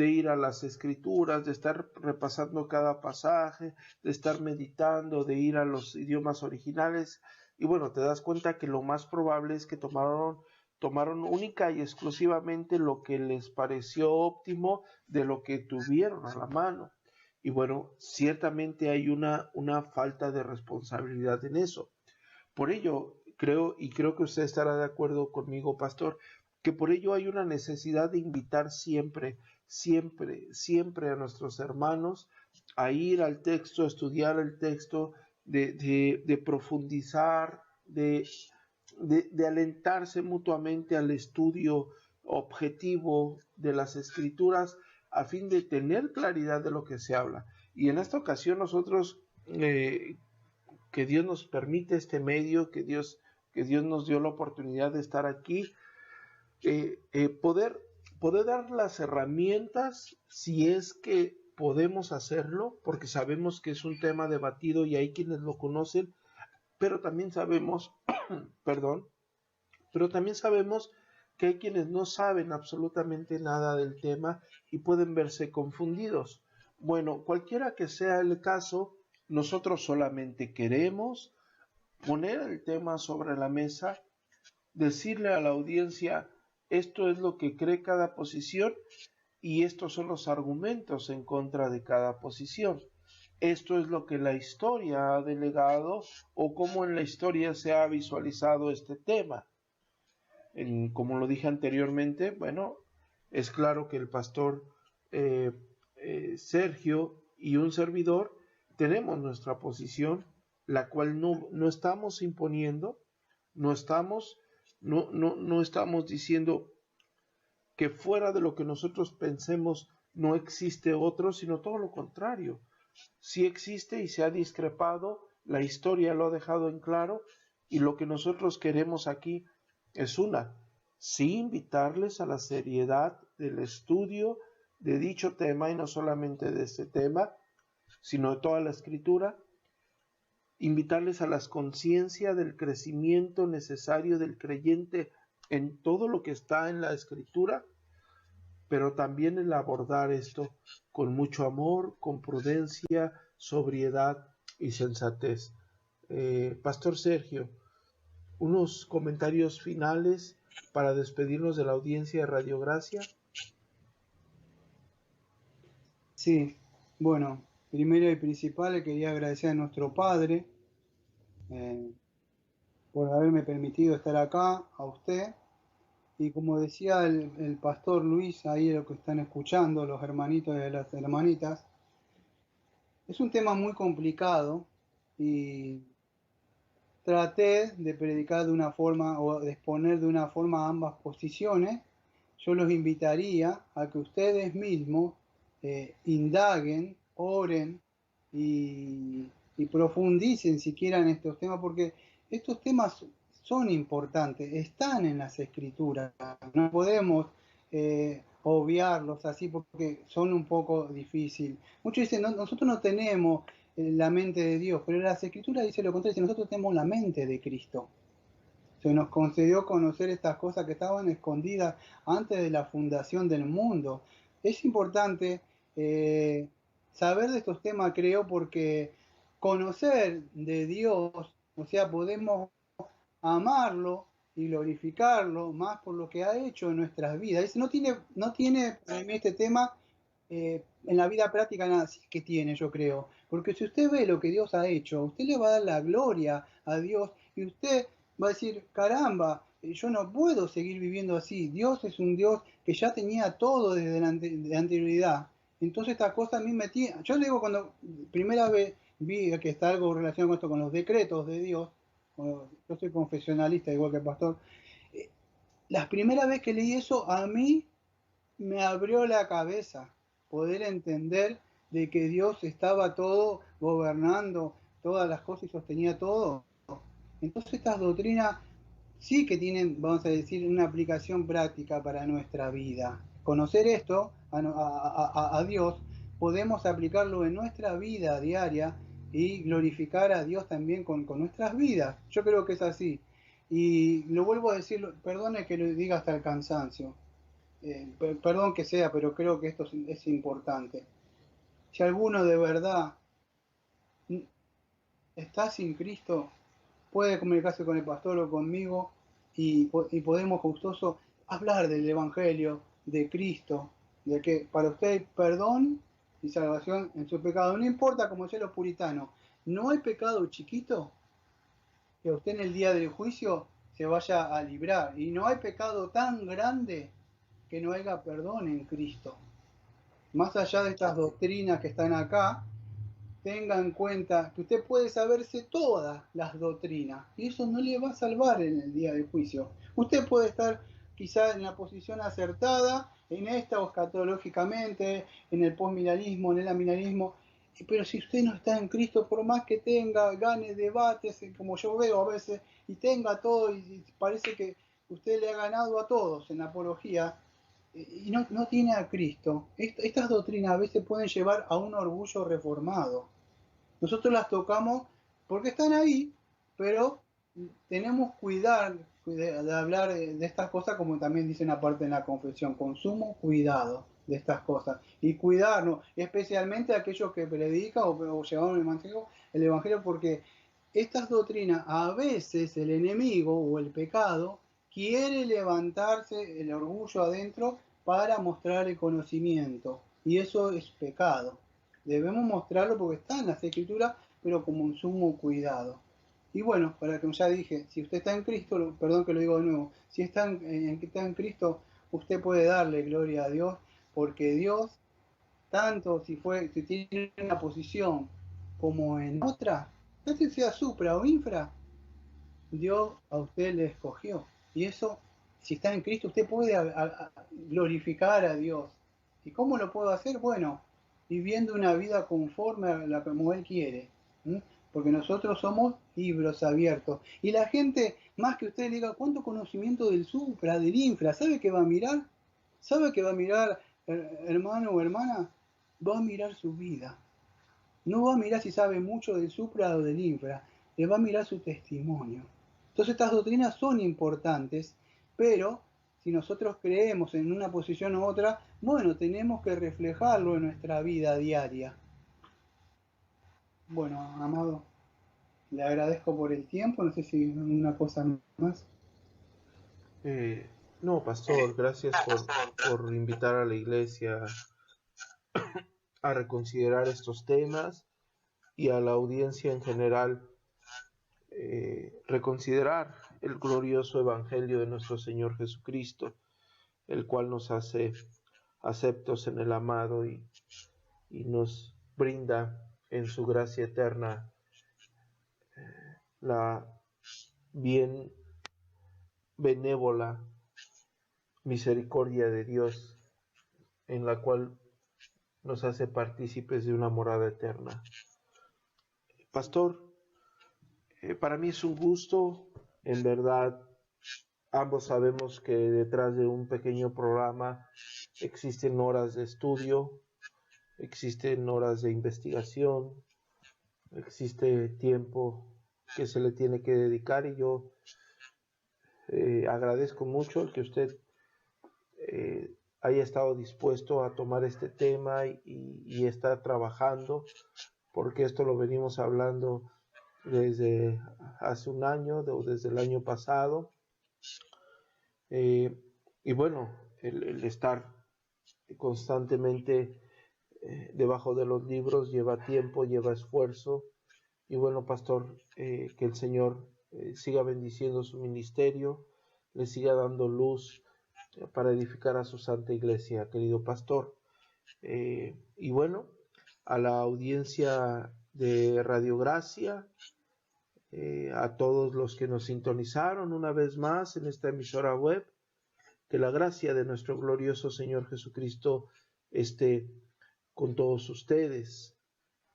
Speaker 3: ir a las escrituras, de estar repasando cada pasaje, de estar meditando, de ir a los idiomas originales, y bueno, te das cuenta que lo más probable es que tomaron única y exclusivamente lo que les pareció óptimo de lo que tuvieron a la mano. Y bueno, ciertamente hay una falta de responsabilidad en eso. Por ello, creo que usted estará de acuerdo conmigo, pastor, que por ello hay una necesidad de invitar siempre, siempre, siempre a nuestros hermanos a ir al texto, a estudiar el texto, de profundizar, de alentarse mutuamente al estudio objetivo de las escrituras a fin de tener claridad de lo que se habla. Y en esta ocasión nosotros, que Dios nos permite este medio, que Dios nos dio la oportunidad de estar aquí, poder dar las herramientas, si es que podemos hacerlo, porque sabemos que es un tema debatido y hay quienes lo conocen, pero también sabemos, perdón, pero también sabemos que hay quienes no saben absolutamente nada del tema y pueden verse confundidos. Bueno, cualquiera que sea el caso, nosotros solamente queremos poner el tema sobre la mesa, decirle a la audiencia, esto es lo que cree cada posición y estos son los argumentos en contra de cada posición. Esto es lo que la historia ha delegado o cómo en la historia se ha visualizado este tema. Como lo dije anteriormente, bueno, es claro que el pastor Sergio y un servidor tenemos nuestra posición, la cual no estamos imponiendo, no estamos diciendo que fuera de lo que nosotros pensemos no existe otro, sino todo lo contrario. Sí existe y se ha discrepado, la historia lo ha dejado en claro, y lo que nosotros queremos aquí es sí invitarles a la seriedad del estudio de dicho tema, y no solamente de este tema, sino de toda la escritura, invitarles a la conciencia del crecimiento necesario del creyente en todo lo que está en la escritura, pero también el abordar esto con mucho amor, con prudencia, sobriedad y sensatez. Pastor Sergio, unos comentarios finales para despedirnos de la audiencia de Radio Gracia.
Speaker 4: Sí, bueno, primero y principal quería agradecer a nuestro Padre por haberme permitido estar acá, a usted, y como decía el pastor Luis, ahí lo que están escuchando, los hermanitos y las hermanitas, es un tema muy complicado y traté de predicar de una forma o de exponer de una forma ambas posiciones. Yo los invitaría a que ustedes mismos indaguen, oren y profundicen siquiera en estos temas, porque estos temas son importantes, están en las escrituras, no podemos obviarlos así porque son un poco difíciles. Muchos dicen, nosotros no tenemos la mente de Dios, pero las escrituras dicen lo contrario, nosotros tenemos la mente de Cristo. Se nos concedió conocer estas cosas que estaban escondidas antes de la fundación del mundo. Es importante saber de estos temas, creo, porque conocer de Dios, o sea, podemos amarlo y glorificarlo más por lo que ha hecho en nuestras vidas. No tiene para mí este tema en la vida práctica nada, sí que tiene, yo creo. Porque si usted ve lo que Dios ha hecho, usted le va a dar la gloria a Dios y usted va a decir, caramba, yo no puedo seguir viviendo así. Dios es un Dios que ya tenía todo desde la anterioridad. Entonces estas cosas a mí me tienen... Yo le digo, cuando primera vez vi que está algo relacionado con esto, con los decretos de Dios, yo soy confesionalista igual que el pastor, la primera vez que leí eso a mí me abrió la cabeza poder entender de que Dios estaba todo gobernando todas las cosas y sostenía todo. Entonces estas doctrinas sí que tienen, vamos a decir, una aplicación práctica para nuestra vida. Conocer esto, a Dios, podemos aplicarlo en nuestra vida diaria y glorificar a Dios también con nuestras vidas. Yo creo que es así. Y lo vuelvo a decir, perdone que lo diga hasta el cansancio, perdón que sea, pero creo que esto es importante. Si alguno de verdad está sin Cristo, puede comunicarse con el pastor o conmigo y podemos gustoso hablar del Evangelio, de Cristo, de que para usted hay perdón y salvación en su pecado. No importa, como decían los puritanos, no hay pecado chiquito que usted en el día del juicio se vaya a librar. Y no hay pecado tan grande que no haya perdón en Cristo. Más allá de estas doctrinas que están acá, tenga en cuenta que usted puede saberse todas las doctrinas y eso no le va a salvar en el día del juicio. Usted puede estar quizá en la posición acertada, en esta o escatológicamente, en el postmilenarismo, en el amilenarismo, pero si usted no está en Cristo, por más que tenga, gane debates, como yo veo a veces, y tenga todo, y parece que usted le ha ganado a todos en la apología, y no tiene a Cristo, estas doctrinas a veces pueden llevar a un orgullo reformado. Nosotros las tocamos porque están ahí, pero tenemos cuidar de hablar de estas cosas, como también dicen aparte en la confesión, con sumo cuidado de estas cosas. Y cuidarnos, especialmente aquellos que predican o llevan el evangelio, porque estas doctrinas, a veces el enemigo o el pecado quiere levantarse el orgullo adentro para mostrar el conocimiento. Y eso es pecado. Debemos mostrarlo porque está en las escrituras, pero como un sumo cuidado. Y bueno, para que ya dije, si usted está en Cristo, perdón que lo digo de nuevo, si está en Cristo, usted puede darle gloria a Dios, porque Dios, tanto si tiene una posición como en otra, no sé si sea supra o infra, Dios a usted le escogió. Y eso, si está en Cristo, usted puede glorificar a Dios. ¿Y cómo lo puedo hacer? Bueno, viviendo una vida conforme a la como Él quiere. ¿Mm? Porque nosotros somos libros abiertos. Y la gente, más que usted le diga, ¿cuánto conocimiento del supra, del infra? ¿Sabe qué va a mirar? ¿Sabe qué va a mirar, hermano o hermana? Va a mirar su vida. No va a mirar si sabe mucho del supra o del infra. Le va a mirar su testimonio. Entonces estas doctrinas son importantes, pero si nosotros creemos en una posición u otra, bueno, tenemos que reflejarlo en nuestra vida diaria. Bueno, amado, le agradezco por el tiempo, no sé si una cosa más.
Speaker 3: No, pastor, gracias por invitar a la iglesia a reconsiderar estos temas y a la audiencia en general reconsiderar el glorioso evangelio de nuestro Señor Jesucristo, el cual nos hace aceptos en el amado y nos brinda en su gracia eterna la bien benévola misericordia de Dios, en la cual nos hace partícipes de una morada eterna. Pastor, para mí es un gusto, en verdad. Ambos sabemos que detrás de un pequeño programa existen horas de estudio, existen horas de investigación, existe tiempo que se le tiene que dedicar, y yo agradezco mucho el que usted haya estado dispuesto a tomar este tema y está trabajando, porque esto lo venimos hablando desde hace un año o desde el año pasado. Y bueno, el estar constantemente debajo de los libros lleva tiempo, lleva esfuerzo. Y bueno, pastor, que el Señor siga bendiciendo su ministerio, le siga dando luz para edificar a su santa iglesia, querido pastor. Y bueno, a la audiencia de Radio Gracia, a todos los que nos sintonizaron una vez más en esta emisora web, que la gracia de nuestro glorioso Señor Jesucristo esté con todos ustedes,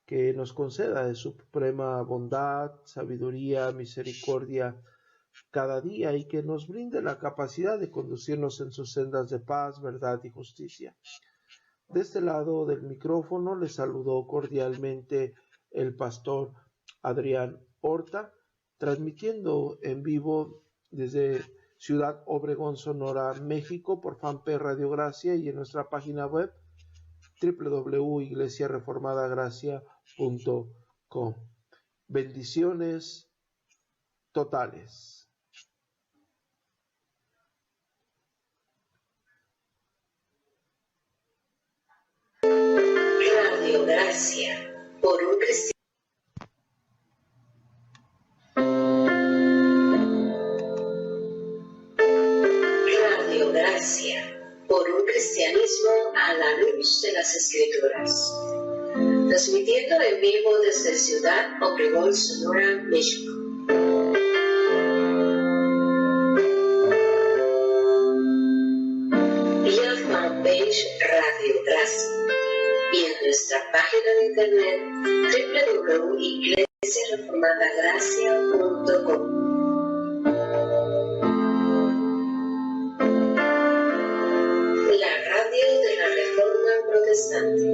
Speaker 3: que nos conceda de su suprema bondad, sabiduría, misericordia cada día y que nos brinde la capacidad de conducirnos en sus sendas de paz, verdad y justicia. De este lado del micrófono les saludó cordialmente el pastor Adrián Horta, transmitiendo en vivo desde Ciudad Obregón, Sonora, México, por Fanpage Radio Gracia y en nuestra página web www.iglesiareformadagracia.com. Bendiciones totales.
Speaker 2: Radio Gracia, por un cristianismo. Radio Gracia, por un cristianismo a la luz de las Escrituras. Transmitiendo en vivo desde Ciudad Obregón, Sonora, México. Vía fanpage Radio Gracia y en nuestra página de internet www.iglesiareformadagracia.com. La radio de la Reforma Protestante.